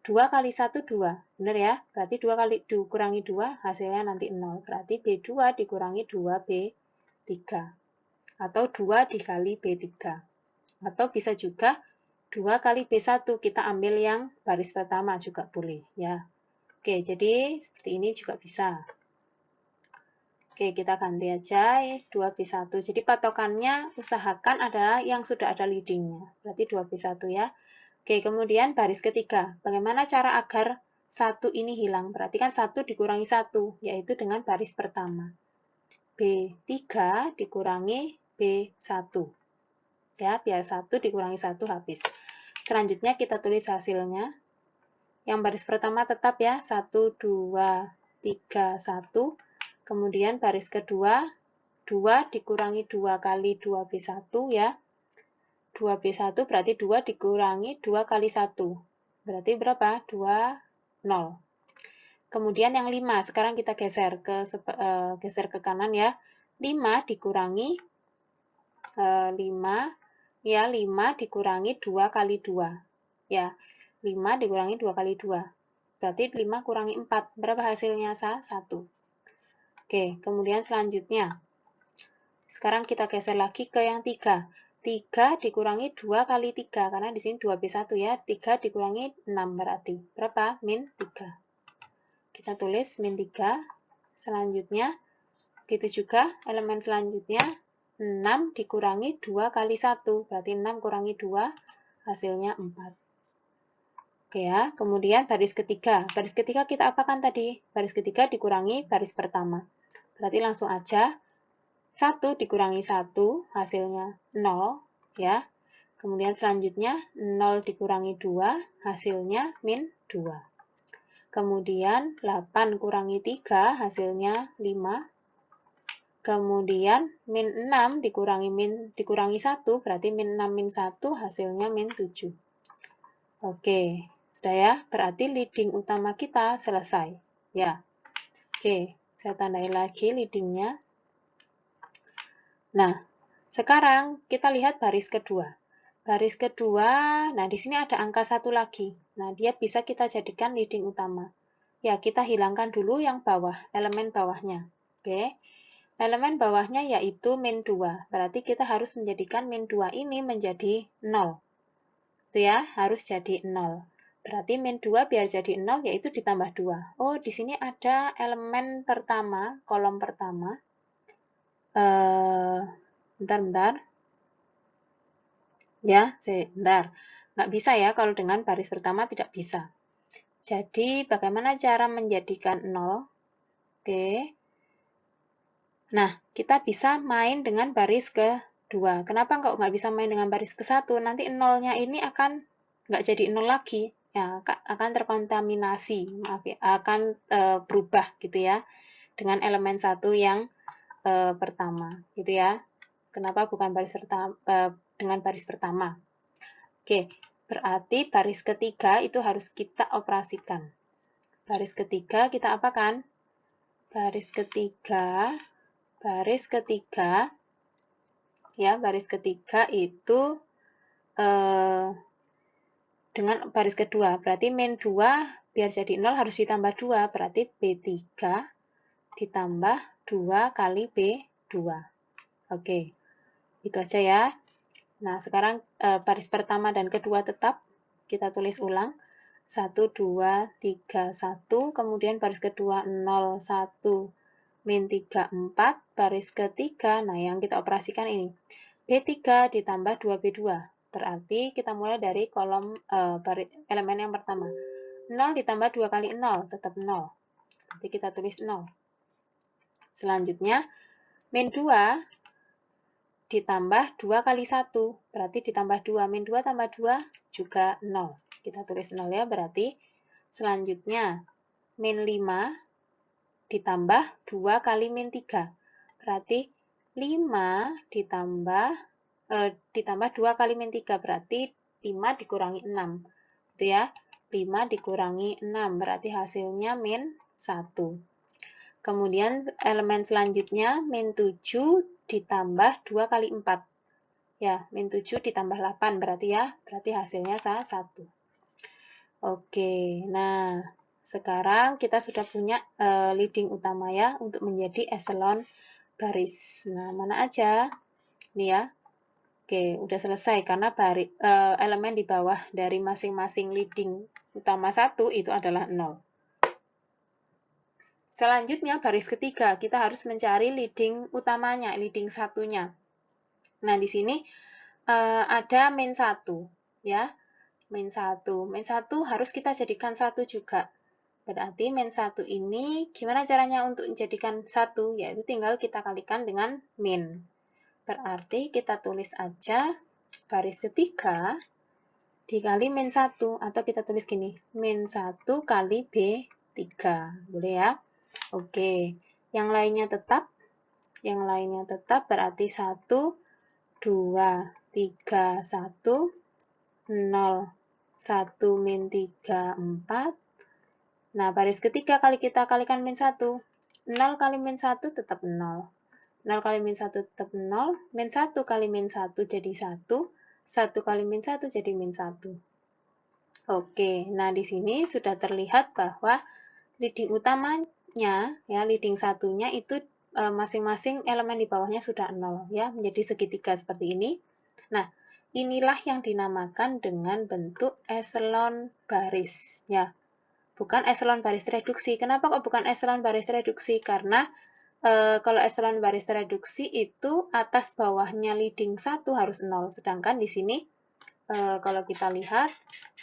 2 kali 1, 2. Benar ya? Berarti 2 kali dikurangi 2, hasilnya nanti 0. Berarti B2 dikurangi 2B3. Atau 2 dikali B3. Atau bisa juga 2 kali B1, kita ambil yang baris pertama juga boleh. Ya. Oke, jadi seperti ini juga bisa. Oke, kita ganti aja 2B1. Jadi patokannya usahakan adalah yang sudah ada leadingnya. Berarti 2B1 ya. Oke, kemudian baris ketiga. Bagaimana cara agar 1 ini hilang? Berarti kan 1 dikurangi 1, yaitu dengan baris pertama. B3 dikurangi B1. Ya, biar 1 dikurangi 1 habis. Selanjutnya kita tulis hasilnya. Yang baris pertama tetap ya, 1, 2, 3, 1. Kemudian baris kedua, 2 dikurangi 2 kali 2B1 ya. 2B1 berarti 2 dikurangi 2 kali 1. Berarti berapa? 2, 0. Kemudian yang 5, sekarang kita geser ke kanan ya. 5 dikurangi 5, ya 5 dikurangi 2 kali 2. Ya, 5 dikurangi 2 kali 2. Berarti 5 kurangi 4. Berapa hasilnya? 1. Oke, kemudian selanjutnya. Sekarang kita geser lagi ke yang 3. 3 dikurangi 2 kali 3, karena di sini 2B1 ya. 3 dikurangi 6 berarti. Berapa? Min 3. Kita tulis min 3. Selanjutnya, begitu juga elemen selanjutnya. 6 dikurangi 2 kali 1, berarti 6 kurangi 2, hasilnya 4. Oke ya, kemudian baris ketiga. Baris ketiga kita apakan tadi? Baris ketiga dikurangi baris pertama. Berarti langsung aja 1 dikurangi 1, hasilnya 0, ya. Kemudian selanjutnya 0 dikurangi 2, hasilnya min 2. Kemudian 8 kurangi 3, hasilnya 5. Kemudian min 6 dikurangi 1, berarti min 6 min 1, hasilnya min 7. Oke, sudah ya. Berarti leading utama kita selesai. Ya. Oke, saya tandai lagi leadingnya. Nah, sekarang kita lihat baris kedua. Baris kedua, nah di sini ada angka 1 lagi. Nah, dia bisa kita jadikan leading utama. Ya, kita hilangkan dulu yang bawah, elemen bawahnya. Oke, elemen bawahnya yaitu min 2. Berarti kita harus menjadikan min 2 ini menjadi 0. Itu ya, harus jadi 0. Berarti min 2 biar jadi 0 yaitu ditambah 2. Oh, di sini ada elemen pertama, kolom pertama. Bentar. Ya, sebentar. Nggak bisa ya, kalau dengan baris pertama tidak bisa. Jadi, bagaimana cara menjadikan 0? Oke. Nah, kita bisa main dengan baris kedua. Kenapa nggak bisa main dengan baris ke-1? Nanti 0-nya ini akan nggak jadi 0 lagi. Ya, akan terkontaminasi, maaf ya, akan berubah gitu ya, dengan elemen 1 yang pertama. Gitu ya. Kenapa bukan dengan baris pertama? Oke, berarti baris ketiga itu harus kita operasikan. Baris ketiga kita apakan? Baris ketiga ya, baris ketiga itu dengan baris kedua. Berarti min 2 biar jadi 0 harus ditambah 2, berarti B3 ditambah 2 kali B2. Oke, itu aja ya. Nah, sekarang baris pertama dan kedua tetap kita tulis ulang. 1, 2, 3, 1. Kemudian baris kedua 0, 1, min 3, 4. Baris ketiga, nah yang kita operasikan ini. B3 ditambah 2B2. Berarti kita mulai dari kolom elemen yang pertama. 0 ditambah 2 kali 0, tetap 0. Nanti kita tulis 0. Selanjutnya, min 2 ditambah 2 kali 1, berarti ditambah 2. Min 2 tambah 2 juga 0. Kita tulis 0 ya, berarti selanjutnya min 5 ditambah 2 kali min 3. Berarti 5 ditambah 2 kali min 3, berarti 5 dikurangi 6. Itu ya, 5 dikurangi 6, berarti hasilnya min 1. Kemudian elemen selanjutnya, min 7 ditambah 2 kali 4. Ya, min 7 ditambah 8 berarti ya, berarti hasilnya 1. Oke, nah sekarang kita sudah punya leading utama ya, untuk menjadi eselon baris. Nah, mana aja? Ini ya. Oke, udah selesai karena elemen di bawah dari masing-masing leading utama 1 itu adalah 0. Selanjutnya, baris ketiga, kita harus mencari leading utamanya, leading satunya. Nah, di sini ada min 1, ya. Min 1. Min 1 harus kita jadikan 1 juga. Berarti min 1 ini, gimana caranya untuk menjadikan 1? Yaitu tinggal kita kalikan dengan min. Berarti kita tulis aja baris ketiga dikali min 1, atau kita tulis gini, min 1 kali B3. Boleh ya? Oke, yang lainnya tetap berarti 1, 2, 3, 1, 0, 1 min 3, 4. Nah, baris ketiga kali kita kalikan min 1, 0 kali min 1 tetap 0. 0 kali min 1 tetap 0, min 1 kali min 1 jadi 1, 1 kali min 1 jadi min 1. Oke, nah di sini sudah terlihat bahwa leading utamanya, ya, leading satunya itu masing-masing elemen di bawahnya sudah 0, ya, menjadi segitiga seperti ini. Nah, inilah yang dinamakan dengan bentuk eselon baris, ya. Bukan eselon baris reduksi. Kenapa kok bukan eselon baris reduksi? Karena kalau eselon baris reduksi itu atas bawahnya leading 1 harus 0, sedangkan di sini kalau kita lihat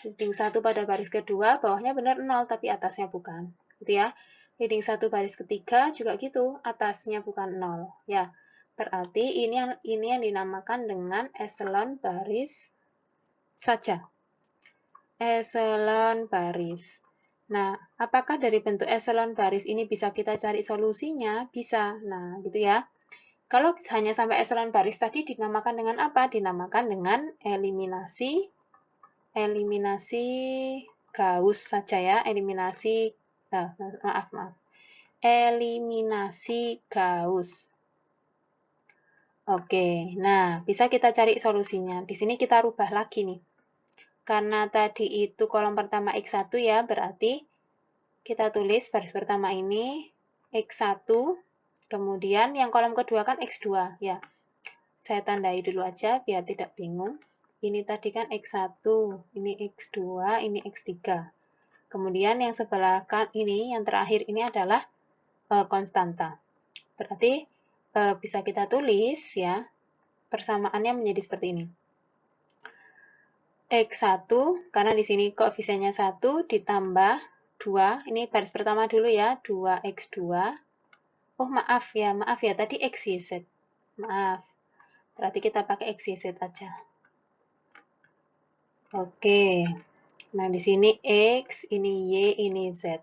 leading 1 pada baris kedua bawahnya benar 0 tapi atasnya bukan, gitu ya. Leading 1 baris ketiga juga gitu, atasnya bukan 0, ya. Berarti ini yang dinamakan dengan eselon baris saja. Eselon baris. Nah, apakah dari bentuk eselon baris ini bisa kita cari solusinya? Bisa. Nah, gitu ya. Kalau hanya sampai eselon baris tadi dinamakan dengan apa? Dinamakan dengan eliminasi Gauss saja ya. Eliminasi Gauss. Oke, nah bisa kita cari solusinya. Di sini kita rubah lagi nih. Karena tadi itu kolom pertama X1 ya, berarti kita tulis baris pertama ini X1, kemudian yang kolom kedua kan X2 ya. Saya tandai dulu aja biar tidak bingung. Ini tadi kan X1, ini X2, ini X3. Kemudian yang sebelah ini, yang terakhir ini adalah konstanta. Berarti bisa kita tulis ya, persamaannya menjadi seperti ini. X1, karena di sini koefisiennya 1 ditambah 2, ini baris pertama dulu ya, 2X2. Oh maaf ya, tadi XYZ. Maaf, berarti kita pakai XYZ aja. Oke, nah di sini X, ini Y, ini Z.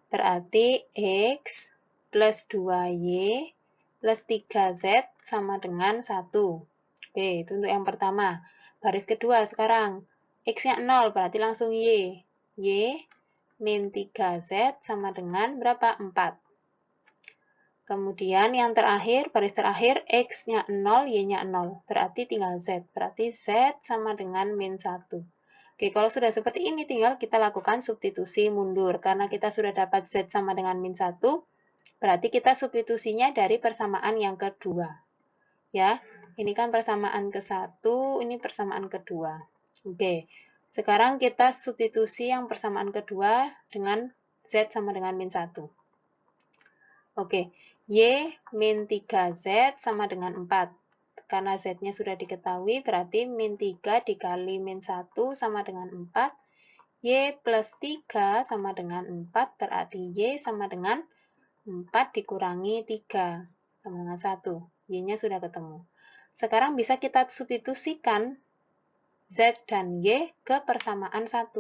Berarti X plus 2Y plus 3Z sama dengan 1. Oke, itu untuk yang pertama. Baris kedua sekarang, X-nya 0, berarti langsung Y. Y min 3Z sama dengan berapa? 4. Kemudian yang terakhir, baris terakhir, X-nya 0, Y-nya 0. Berarti tinggal Z. Berarti Z sama dengan min 1. Oke, kalau sudah seperti ini, tinggal kita lakukan substitusi mundur. Karena kita sudah dapat Z sama dengan min 1, berarti kita substitusinya dari persamaan yang kedua. Ya, ini kan persamaan ke-1, ini persamaan kedua. Oke, sekarang kita substitusi yang persamaan kedua dengan Z sama dengan min 1. Oke, Y min 3Z sama dengan 4. Karena Z-nya sudah diketahui, berarti min 3 dikali min 1 sama dengan 4. Y plus 3 sama dengan 4, berarti Y sama dengan 4 dikurangi 3 sama dengan 1. Y-nya sudah ketemu. Sekarang bisa kita substitusikan Z dan Y ke persamaan 1.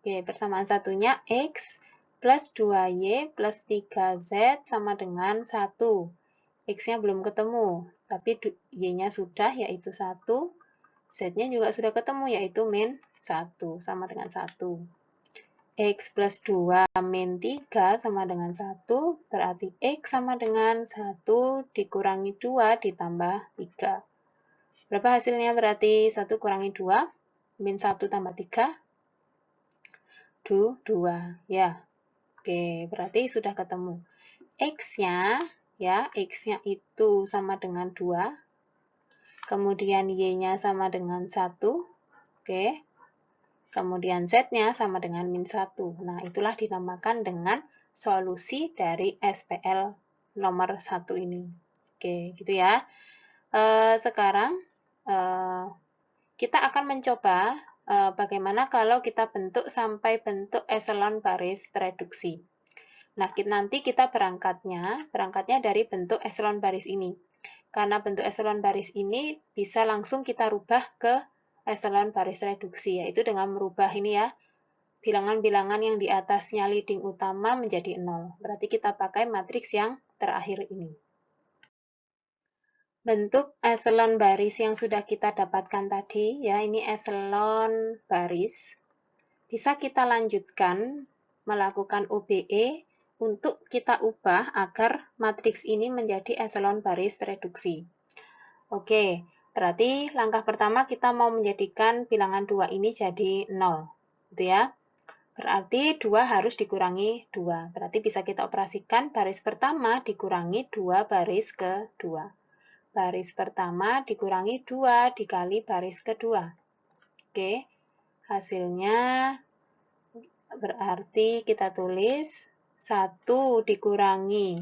Oke, persamaan satunya X plus 2Y plus 3Z sama dengan 1. X-nya belum ketemu, tapi Y-nya sudah, yaitu 1. Z-nya juga sudah ketemu, yaitu min 1, sama dengan 1. X plus 2 min 3 sama dengan 1, berarti X sama dengan 1 dikurangi 2 ditambah 3. Berapa hasilnya? Berarti 1 kurangi 2, min 1 tambah 3, 2. Ya, oke, berarti sudah ketemu. X-nya, ya, X-nya itu sama dengan 2, kemudian Y-nya sama dengan 1, oke, kemudian Z-nya sama dengan min 1. Nah, itulah dinamakan dengan solusi dari SPL nomor 1 ini. Oke, gitu ya. Sekarang kita akan mencoba bagaimana kalau kita bentuk sampai bentuk eselon baris reduksi. Nah, nanti kita berangkatnya dari bentuk eselon baris ini. Karena bentuk eselon baris ini bisa langsung kita rubah ke eselon baris reduksi, yaitu dengan merubah ini ya, bilangan-bilangan yang di atasnya leading utama menjadi 0. Berarti kita pakai matriks yang terakhir ini. Bentuk eselon baris yang sudah kita dapatkan tadi, ya, ini eselon baris. Bisa kita lanjutkan melakukan OBE untuk kita ubah agar matriks ini menjadi eselon baris reduksi. Oke, berarti langkah pertama kita mau menjadikan bilangan 2 ini jadi 0. Gitu ya. Berarti 2 harus dikurangi 2. Berarti bisa kita operasikan baris pertama dikurangi 2 baris kedua. Baris pertama dikurangi 2 dikali baris kedua. Oke, hasilnya berarti kita tulis 1 dikurangi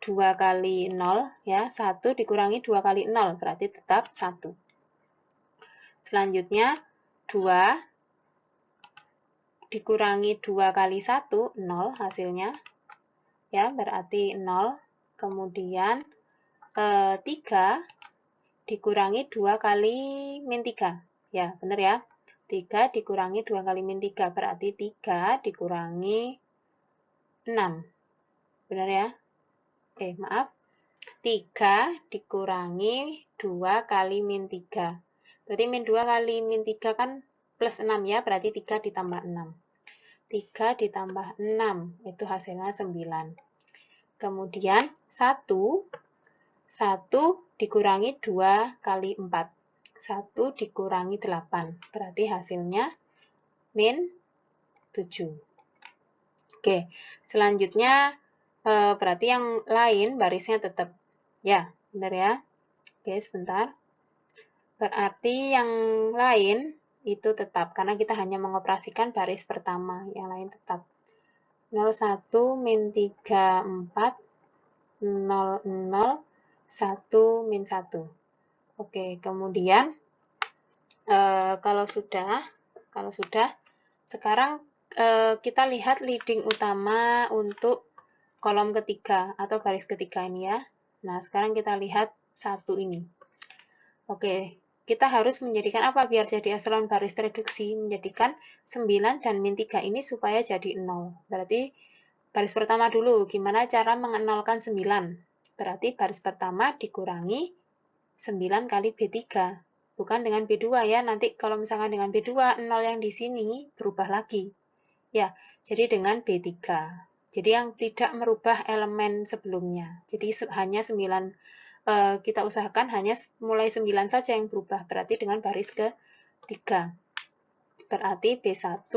2 kali 0, ya, 1 dikurangi 2 kali 0, berarti tetap 1. Selanjutnya, 2 dikurangi 2 kali 1, 0 hasilnya, ya, berarti 0. Kemudian, 3 dikurangi 2 kali min 3. Ya, benar ya. 3 dikurangi 2 kali min 3, berarti 3 dikurangi 6. Benar ya? Maaf. 3 dikurangi 2 kali min 3. Berarti min 2 kali min 3 kan plus 6 ya, berarti 3 ditambah 6. 3 ditambah 6, itu hasilnya 9. Kemudian 1 dikurangi 2 kali 4. 1 dikurangi 8. Berarti hasilnya min 7. Oke, selanjutnya berarti yang lain barisnya tetap. Ya, benar ya. Oke, sebentar. Berarti yang lain itu tetap, karena kita hanya mengoperasikan baris pertama. Yang lain tetap. 01 min 3, 4. 00, 1 min 1. Oke, kemudian kalau sudah, sekarang kita lihat leading utama untuk kolom ketiga atau baris ketiga ini ya. Nah, sekarang kita lihat 1 ini. Oke, kita harus menjadikan apa biar jadi eselon baris reduksi? Menjadikan 9 dan min 3 ini supaya jadi 0. Berarti baris pertama dulu, gimana cara mengenalkan 9? Berarti baris pertama dikurangi 9 kali B3. Bukan dengan B2 ya, nanti kalau misalkan dengan B2, 0 yang di sini berubah lagi. Ya, jadi dengan B3. Jadi yang tidak merubah elemen sebelumnya. Jadi hanya 9, kita usahakan hanya mulai 9 saja yang berubah. Berarti dengan baris ke-3. Berarti B1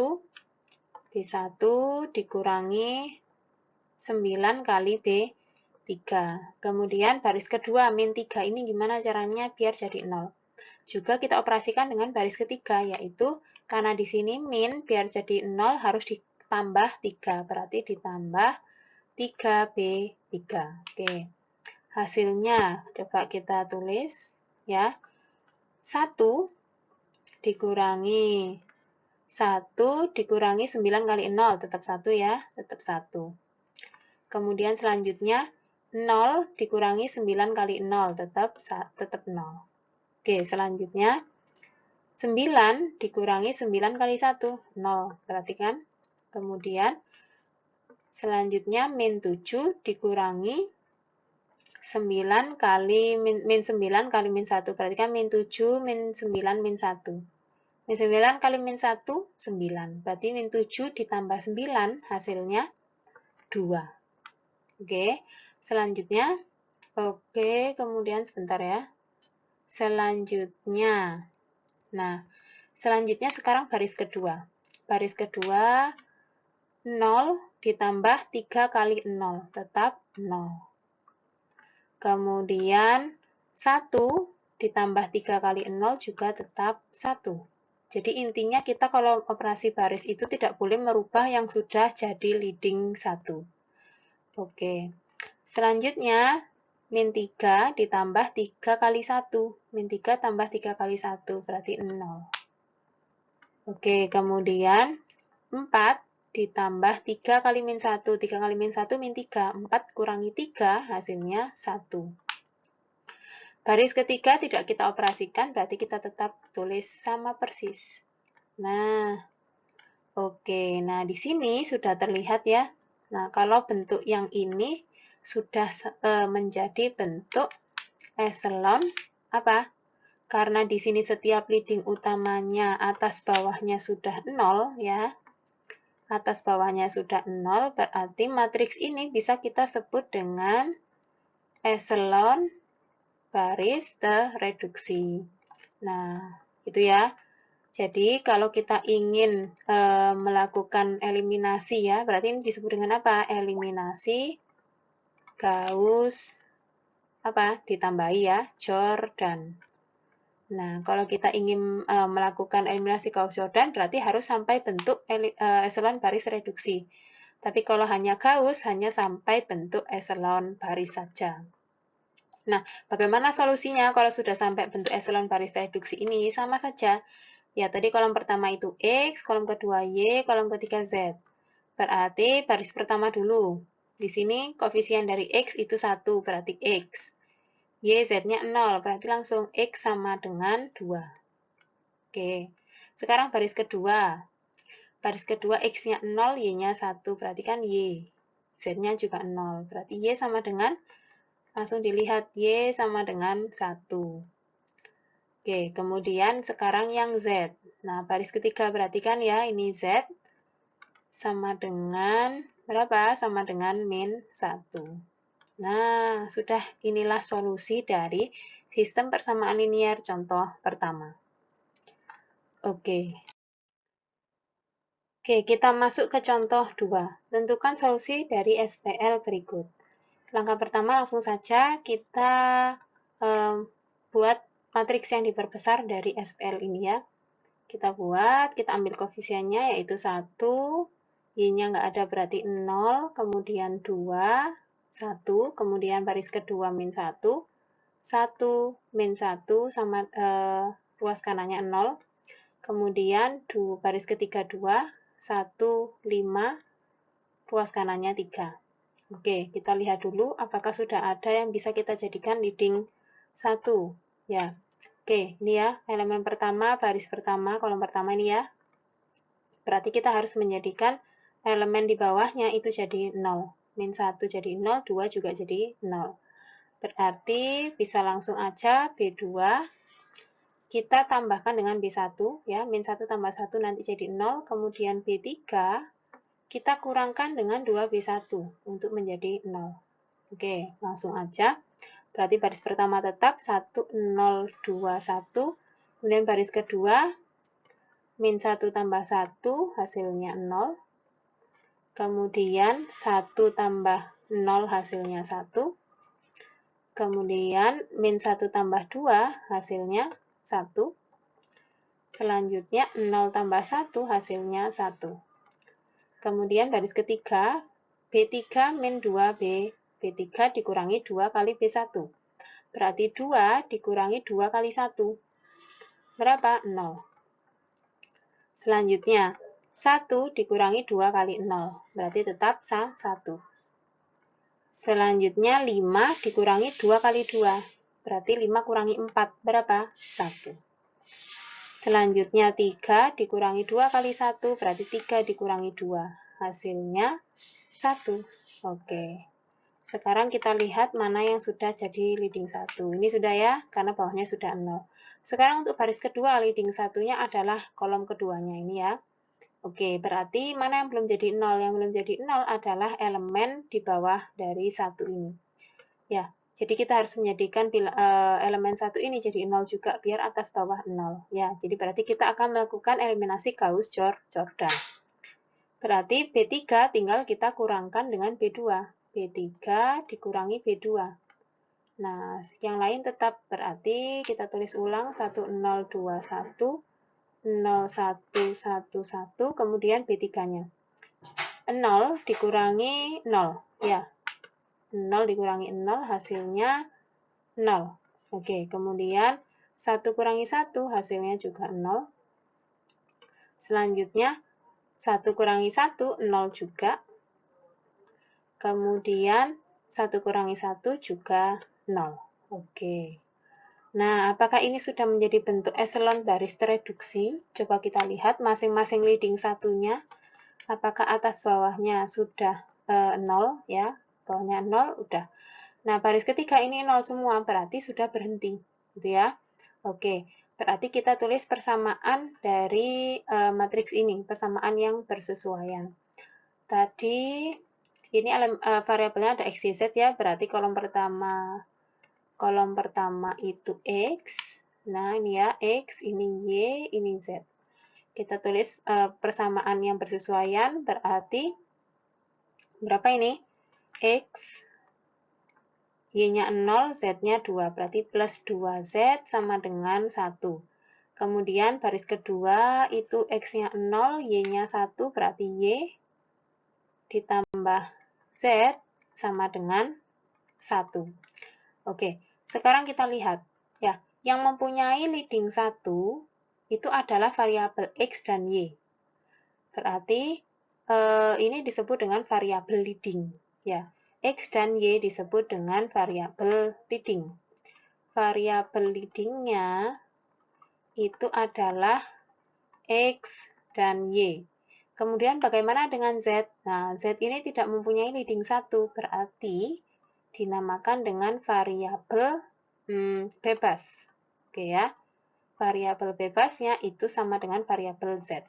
dikurangi 9 kali B3. Kemudian baris kedua, min 3 ini gimana caranya biar jadi 0? Juga kita operasikan dengan baris ketiga, yaitu karena di sini min biar jadi 0 harus ditambah 3. Berarti ditambah 3B3. Oke. Hasilnya coba kita tulis ya. 1 dikurangi 1 dikurangi 9 kali 0, tetap 1 ya, tetap 1. Kemudian selanjutnya 0 dikurangi 9 kali 0, tetap 0. Oke, selanjutnya 9 dikurangi 9 kali 1, 0. Perhatikan. Kemudian selanjutnya min 7 dikurangi 9 kali min 9 kali min 1. Perhatikan min 7, min 9, min 1. Min 9 kali min 1, 9. Berarti min 7 ditambah 9 hasilnya 2. Oke, selanjutnya. Oke, kemudian sebentar ya. Selanjutnya. Nah, selanjutnya sekarang baris kedua. Baris kedua, 0 ditambah 3 kali 0, tetap 0. Kemudian 1 ditambah 3 kali 0 juga tetap 1. Jadi intinya kita kalau operasi baris itu tidak boleh merubah yang sudah jadi leading 1. Oke. Selanjutnya min 3 ditambah 3 kali 1. Min 3 tambah 3 kali 1 berarti 0. Oke, kemudian 4 ditambah 3 kali min 1. 3 kali min 1 min 3. 4 kurangi 3 hasilnya 1. Baris ketiga tidak kita operasikan, berarti kita tetap tulis sama persis. Nah, oke. Nah, di sini sudah terlihat ya. Nah, kalau bentuk yang ini sudah menjadi bentuk echelon apa? Karena di sini setiap leading utamanya atas bawahnya sudah 0 ya. Atas bawahnya sudah 0, berarti matriks ini bisa kita sebut dengan echelon baris tereduksi. Nah, itu ya. Jadi, kalau kita ingin melakukan eliminasi ya, berarti ini disebut dengan apa? Eliminasi Gauss apa? Ditambahi ya, Jordan. Nah, kalau kita ingin melakukan eliminasi Gauss-Jordan, berarti harus sampai bentuk echelon baris reduksi. Tapi kalau hanya Gauss, hanya sampai bentuk echelon baris saja. Nah, bagaimana solusinya kalau sudah sampai bentuk echelon baris reduksi ini? Sama saja. Ya, tadi kolom pertama itu X, kolom kedua Y, kolom ketiga Z. Berarti baris pertama dulu. Di sini koefisien dari X itu 1, berarti X. Y, Z-nya 0, berarti langsung X sama dengan 2. Oke, sekarang baris kedua. Baris kedua X-nya 0, Y-nya 1, berarti kan Y. Z-nya juga 0, berarti Y sama dengan langsung dilihat Y sama dengan 1. Oke, kemudian sekarang yang Z. Nah, baris ketiga perhatikan ya, ini Z sama dengan berapa? Sama dengan min 1. Nah, sudah inilah solusi dari sistem persamaan linier contoh pertama. Oke. Oke, kita masuk ke contoh 2. Tentukan solusi dari SPL berikut. Langkah pertama langsung saja kita buat matriks yang diperbesar dari SPL ini ya. Kita buat, kita ambil koefisiennya yaitu 1, Y-nya nggak ada berarti 0, kemudian 2, 1, kemudian baris kedua min 1, 1, min 1 sama ruas kanannya 0, kemudian baris ketiga 2, 1, 5, ruas kanannya 3. Oke, kita lihat dulu apakah sudah ada yang bisa kita jadikan leading 1. Ya, oke, ini ya, elemen pertama, baris pertama, kolom pertama ini ya. Berarti kita harus menjadikan elemen di bawahnya itu jadi 0. Min 1 jadi 0, 2 juga jadi 0. Berarti bisa langsung aja B2 kita tambahkan dengan B1 ya, min 1 tambah 1 nanti jadi 0, kemudian B3 kita kurangkan dengan 2B1 untuk menjadi 0. Oke, langsung aja. Berarti baris pertama tetap 1, 0, 2, 1. Kemudian baris kedua, min 1 tambah 1, hasilnya 0. Kemudian 1 tambah 0, hasilnya 1. Kemudian min 1 tambah 2, hasilnya 1. Selanjutnya 0 tambah 1, hasilnya 1. Kemudian baris ketiga, B3 min 2B. B3 dikurangi 2 kali B1. Berarti 2 dikurangi 2 kali 1. Berapa? 0. Selanjutnya, 1 dikurangi 2 kali 0, berarti tetap 1. Selanjutnya, 5 dikurangi 2 kali 2, berarti 5 kurangi 4, berapa? 1. Selanjutnya, 3 dikurangi 2 kali 1, berarti 3 dikurangi 2, hasilnya 1. Oke. Sekarang kita lihat mana yang sudah jadi leading 1. Ini sudah ya, karena bawahnya sudah 0. Sekarang untuk baris kedua, leading 1-nya adalah kolom keduanya ini ya. Oke, berarti mana yang belum jadi 0? Yang belum jadi 0 adalah elemen di bawah dari 1 ini. Ya, jadi kita harus menjadikan elemen 1 ini jadi 0 juga, biar atas bawah 0. Ya, jadi berarti kita akan melakukan eliminasi Gauss-Jordan. Berarti B3 tinggal kita kurangkan dengan B2. B3 dikurangi B2. Nah, yang lain tetap berarti kita tulis ulang 1021, 0111, kemudian B3-nya. 0 dikurangi 0, ya. 0 dikurangi 0, hasilnya 0. Oke, kemudian 1 kurangi 1, hasilnya juga 0. Selanjutnya, 1 kurangi 1, 0 juga. Kemudian 1 kurangi 1 juga 0. Oke. Nah, apakah ini sudah menjadi bentuk eselon baris tereduksi? Coba kita lihat masing-masing leading satunya. Apakah atas bawahnya sudah 0 ya? Bawahnya 0 udah. Nah, baris ketiga ini 0 semua, berarti sudah berhenti. Gitu ya. Oke. Berarti kita tulis persamaan dari matriks ini, persamaan yang bersesuaian. Tadi ini variabelnya ada X, Y, Z ya, berarti kolom pertama itu X. Nah, ini ya, X, ini Y, ini Z. Kita tulis persamaan yang bersesuaian, berarti berapa ini? X, Y-nya 0, Z-nya 2, berarti plus 2Z sama dengan 1. Kemudian baris kedua itu X-nya 0, Y-nya 1, berarti Y ditambah Z sama dengan 1. Oke, sekarang kita lihat. Ya, yang mempunyai leading 1 itu adalah variabel X dan Y. Berarti ini disebut dengan variabel leading. Ya, X dan Y disebut dengan variabel leading. Variabel leadingnya itu adalah X dan Y. Kemudian bagaimana dengan Z? Nah, Z ini tidak mempunyai leading 1, berarti dinamakan dengan variabel bebas. Oke ya. Variabel bebasnya itu sama dengan variabel Z.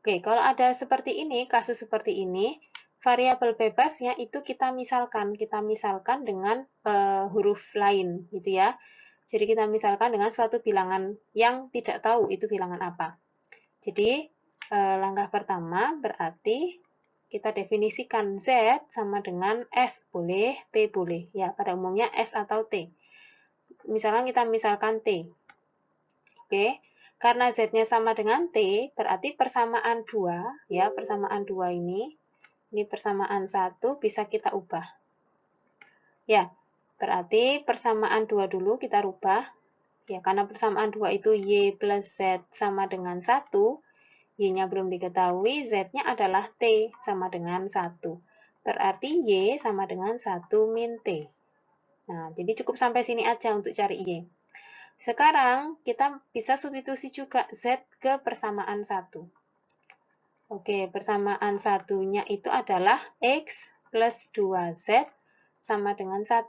Oke, kalau ada seperti ini, kasus seperti ini, variabel bebasnya itu kita misalkan dengan huruf lain gitu ya. Jadi kita misalkan dengan suatu bilangan yang tidak tahu itu bilangan apa. Jadi langkah pertama berarti kita definisikan Z sama dengan S boleh, T boleh. Ya, pada umumnya S atau T. Misalkan kita misalkan T. Oke, karena Z-nya sama dengan T, berarti persamaan 2, ya, persamaan 2 ini persamaan 1 bisa kita ubah. Ya, berarti persamaan 2 dulu kita rubah. Ya, karena persamaan 2 itu Y plus Z sama dengan 1, Y-nya belum diketahui, Z-nya adalah T sama dengan 1. Berarti Y sama dengan 1 min T. Nah, jadi cukup sampai sini aja untuk cari Y. Sekarang kita bisa substitusi juga Z ke persamaan 1. Oke, persamaan satunya itu adalah X plus 2Z sama dengan 1.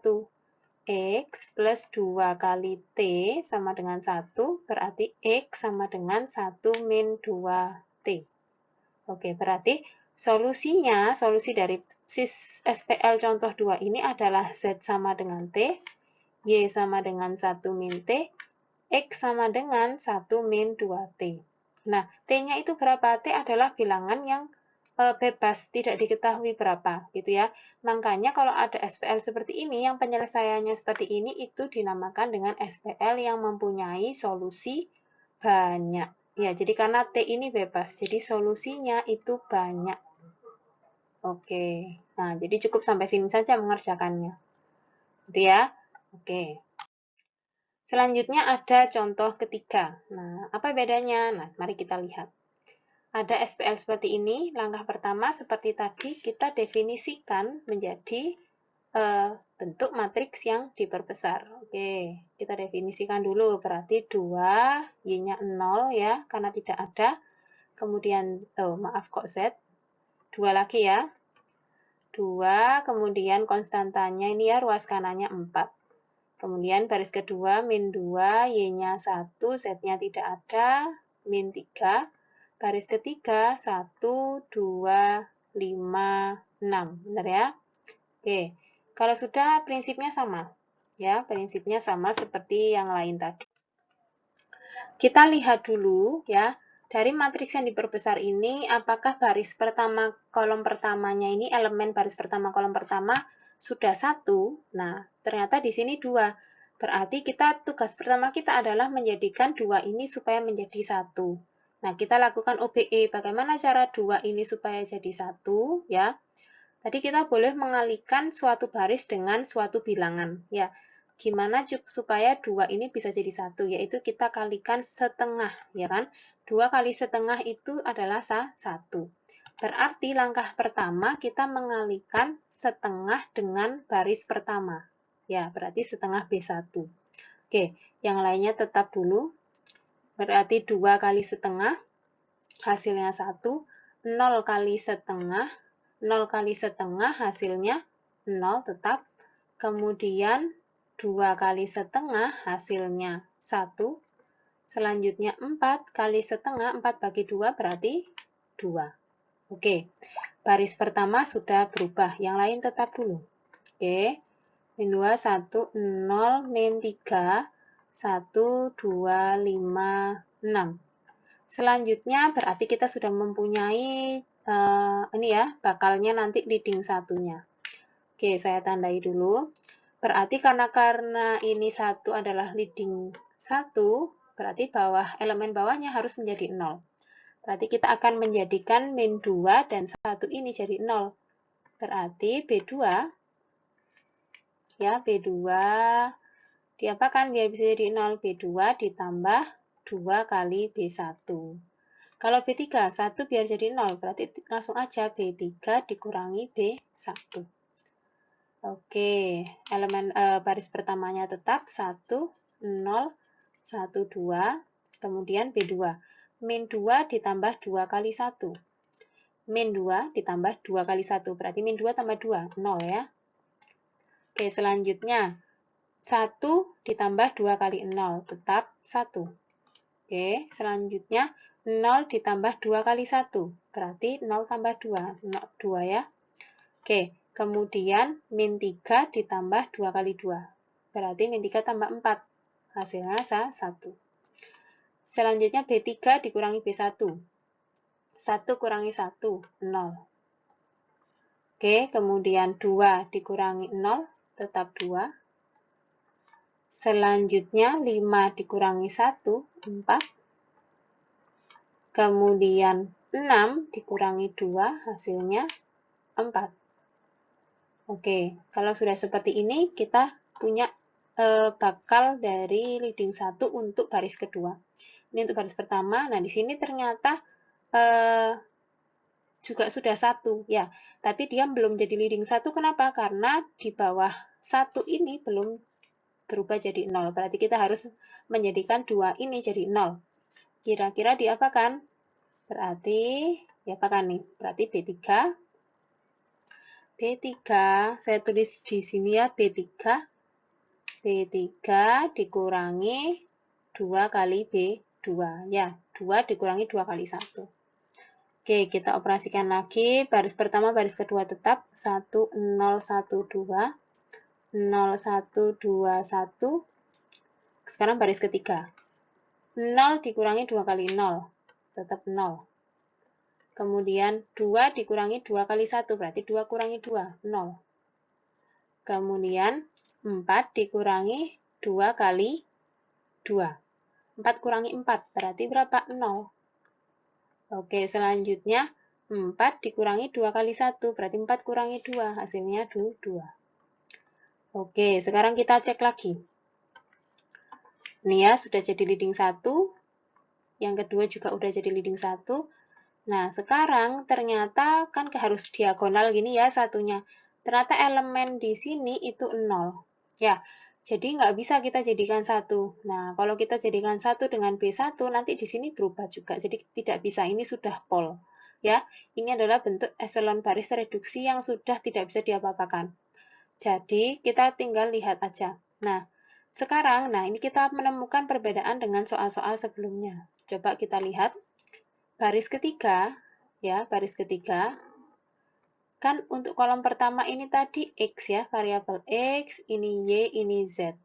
X plus 2 kali T sama dengan 1, berarti X sama dengan 1 min 2T. Oke, berarti solusi dari SPL contoh 2 ini adalah Z sama dengan T, Y sama dengan 1 min T, X sama dengan 1 min 2T. Nah, T-nya itu berapa? T adalah bilangan yang bebas, tidak diketahui berapa, gitu ya. Makanya kalau ada SPL seperti ini, yang penyelesaiannya seperti ini, itu dinamakan dengan SPL yang mempunyai solusi banyak. Ya, jadi karena T ini bebas, jadi solusinya itu banyak. Oke, nah jadi cukup sampai sini saja mengerjakannya. Gitu ya. Oke. Selanjutnya ada contoh ketiga. Nah, apa bedanya? Nah, mari kita lihat. ada SPL seperti ini, langkah pertama seperti tadi kita definisikan menjadi bentuk matriks yang diperbesar. Oke, kita definisikan dulu, berarti 2, Y-nya 0 ya, karena tidak ada. Kemudian, maaf kok Z, 2 lagi ya. 2, kemudian konstantanya ini ya, ruas kanannya 4. Kemudian baris kedua, min 2, Y-nya 1, Z-nya tidak ada, min 3. Baris ketiga, 1, 2, 5, 6. Benar ya? Oke, kalau sudah prinsipnya sama. Ya, prinsipnya sama seperti yang lain tadi. Kita lihat dulu ya, dari matriks yang diperbesar ini, apakah baris pertama, kolom pertamanya ini, elemen baris pertama, kolom pertama, sudah 1. Nah, ternyata di sini 2. Berarti tugas pertama kita adalah menjadikan 2 ini supaya menjadi 1. Nah, kita lakukan OBE. Bagaimana cara 2 ini supaya jadi 1? Ya, tadi kita boleh mengalihkan suatu baris dengan suatu bilangan. Ya, gimana supaya 2 ini bisa jadi 1? Yaitu kita kalikan setengah, ya kan? 2 kali setengah itu adalah 1. Berarti langkah pertama kita mengalihkan setengah dengan baris pertama. Ya, berarti setengah B1. Oke, yang lainnya tetap dulu. Berarti 2 kali setengah, hasilnya 1. 0 kali setengah, 0 kali setengah hasilnya 0 tetap. Kemudian 2 kali setengah hasilnya 1. Selanjutnya 4 kali setengah, 4 bagi 2 berarti 2. Oke, baris pertama sudah berubah, yang lain tetap dulu. Oke, min 2, 1, 0, min 3, 1, 2, 5, 6. Selanjutnya berarti kita sudah mempunyai ini ya, bakalnya nanti leading satunya. Oke, saya tandai dulu. Berarti karena ini 1 adalah leading 1, berarti elemen bawahnya harus menjadi 0. Berarti kita akan menjadikan min 2 dan 1 ini jadi 0. Berarti B2, ya B2, diapakan biar bisa jadi 0? B2 ditambah 2 kali B1. Kalau B3, 1 biar jadi 0, berarti langsung aja B3 dikurangi B1. Oke, elemen baris pertamanya tetap 1, 0, 1, 2, kemudian B2. Min 2 ditambah 2 kali 1. Min 2 ditambah 2 kali 1, berarti min 2 tambah 2, 0 ya. Oke, selanjutnya 1 ditambah 2 kali 0, tetap 1. Oke, selanjutnya 0 ditambah 2 kali 1, berarti 0 tambah 2, 2 ya. Oke, kemudian min 3 ditambah 2 kali 2, berarti min 3 tambah 4, hasilnya 1. Selanjutnya B3 dikurangi B1, 1 kurangi 1, 0. Oke, kemudian 2 dikurangi 0, tetap 2. Selanjutnya 5 dikurangi 1, 4. Kemudian 6 dikurangi 2, hasilnya 4. Oke, kalau sudah seperti ini, kita punya bakal dari leading 1 untuk baris kedua. Ini untuk baris pertama. Nah, di sini ternyata juga sudah 1, ya. Tapi dia belum jadi leading 1, kenapa? Karena di bawah 1 ini belum berubah jadi 0. Berarti kita harus menjadikan 2 ini jadi 0. Kira-kira diapakan? Berarti, diapakan nih? Berarti B3. B3, saya tulis di sini ya, B3. B3 dikurangi 2 kali B2. Ya, 2 dikurangi 2 kali 1. Oke, kita operasikan lagi. Baris pertama, baris kedua tetap. 1, 0, 1, 2. 0, 1, 2, 1. Sekarang baris ketiga. 0 dikurangi 2 kali 0. Tetap 0. Kemudian 2 dikurangi 2 kali 1, berarti 2 kurangi 2, 0. Kemudian 4 dikurangi 2 kali 2. 4 kurangi 4, berarti berapa? 0. Oke, selanjutnya 4 dikurangi 2 kali 1, berarti 4 kurangi 2, hasilnya 2. Oke, sekarang kita cek lagi. Ini ya, sudah jadi leading 1. Yang kedua juga udah jadi leading 1. Nah, sekarang ternyata kan harus diagonal gini ya satunya. Ternyata elemen di sini itu 0. Ya, jadi nggak bisa kita jadikan 1. Nah, kalau kita jadikan 1 dengan B1, nanti di sini berubah juga. Jadi tidak bisa, ini sudah pol. Ya, ini adalah bentuk eselon baris reduksi yang sudah tidak bisa diapa-apakan. Jadi, kita tinggal lihat aja. Nah, sekarang, ini kita menemukan perbedaan dengan soal-soal sebelumnya. Coba kita lihat. Baris ketiga, ya, baris ketiga, kan untuk kolom pertama ini tadi X ya, variabel X, ini Y, ini Z.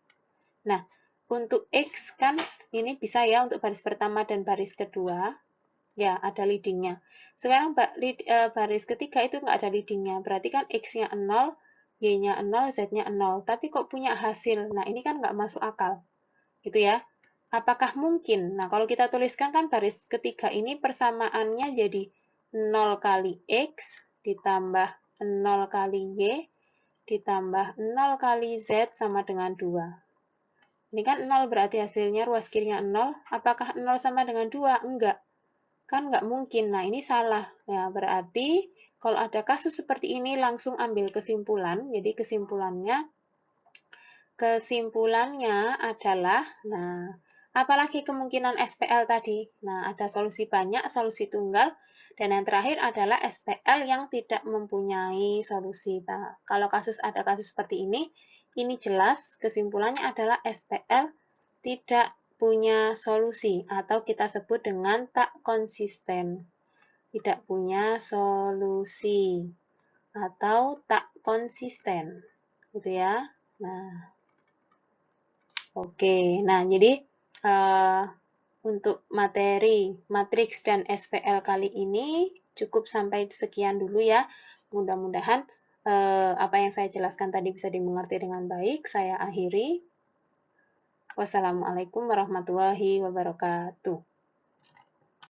Nah, untuk X kan ini bisa ya untuk baris pertama dan baris kedua, ya ada leadingnya. Sekarang baris ketiga itu nggak ada leadingnya, berarti kan X-nya 0, Y-nya 0, Z-nya 0, tapi kok punya hasil? Nah, ini kan nggak masuk akal, gitu ya. Apakah mungkin? Nah, kalau kita tuliskan kan baris ketiga ini persamaannya jadi 0 kali X ditambah 0 kali Y ditambah 0 kali Z sama dengan 2. Ini kan 0 berarti hasilnya ruas kirinya 0. Apakah 0 sama dengan 2? Enggak. Kan enggak mungkin. Nah, ini salah. Ya, berarti kalau ada kasus seperti ini langsung ambil kesimpulan. Jadi kesimpulannya adalah, apalagi kemungkinan SPL tadi. Nah, ada solusi banyak, solusi tunggal, dan yang terakhir adalah SPL yang tidak mempunyai solusi. Nah, kalau ada kasus seperti ini jelas kesimpulannya adalah SPL tidak punya solusi atau kita sebut dengan tak konsisten. Tidak punya solusi atau tak konsisten. Gitu ya. Nah, oke, jadi untuk materi matriks dan SPL kali ini cukup sampai sekian dulu ya. Mudah-mudahan apa yang saya jelaskan tadi bisa dimengerti dengan baik. Saya akhiri. Wassalamualaikum warahmatullahi wabarakatuh.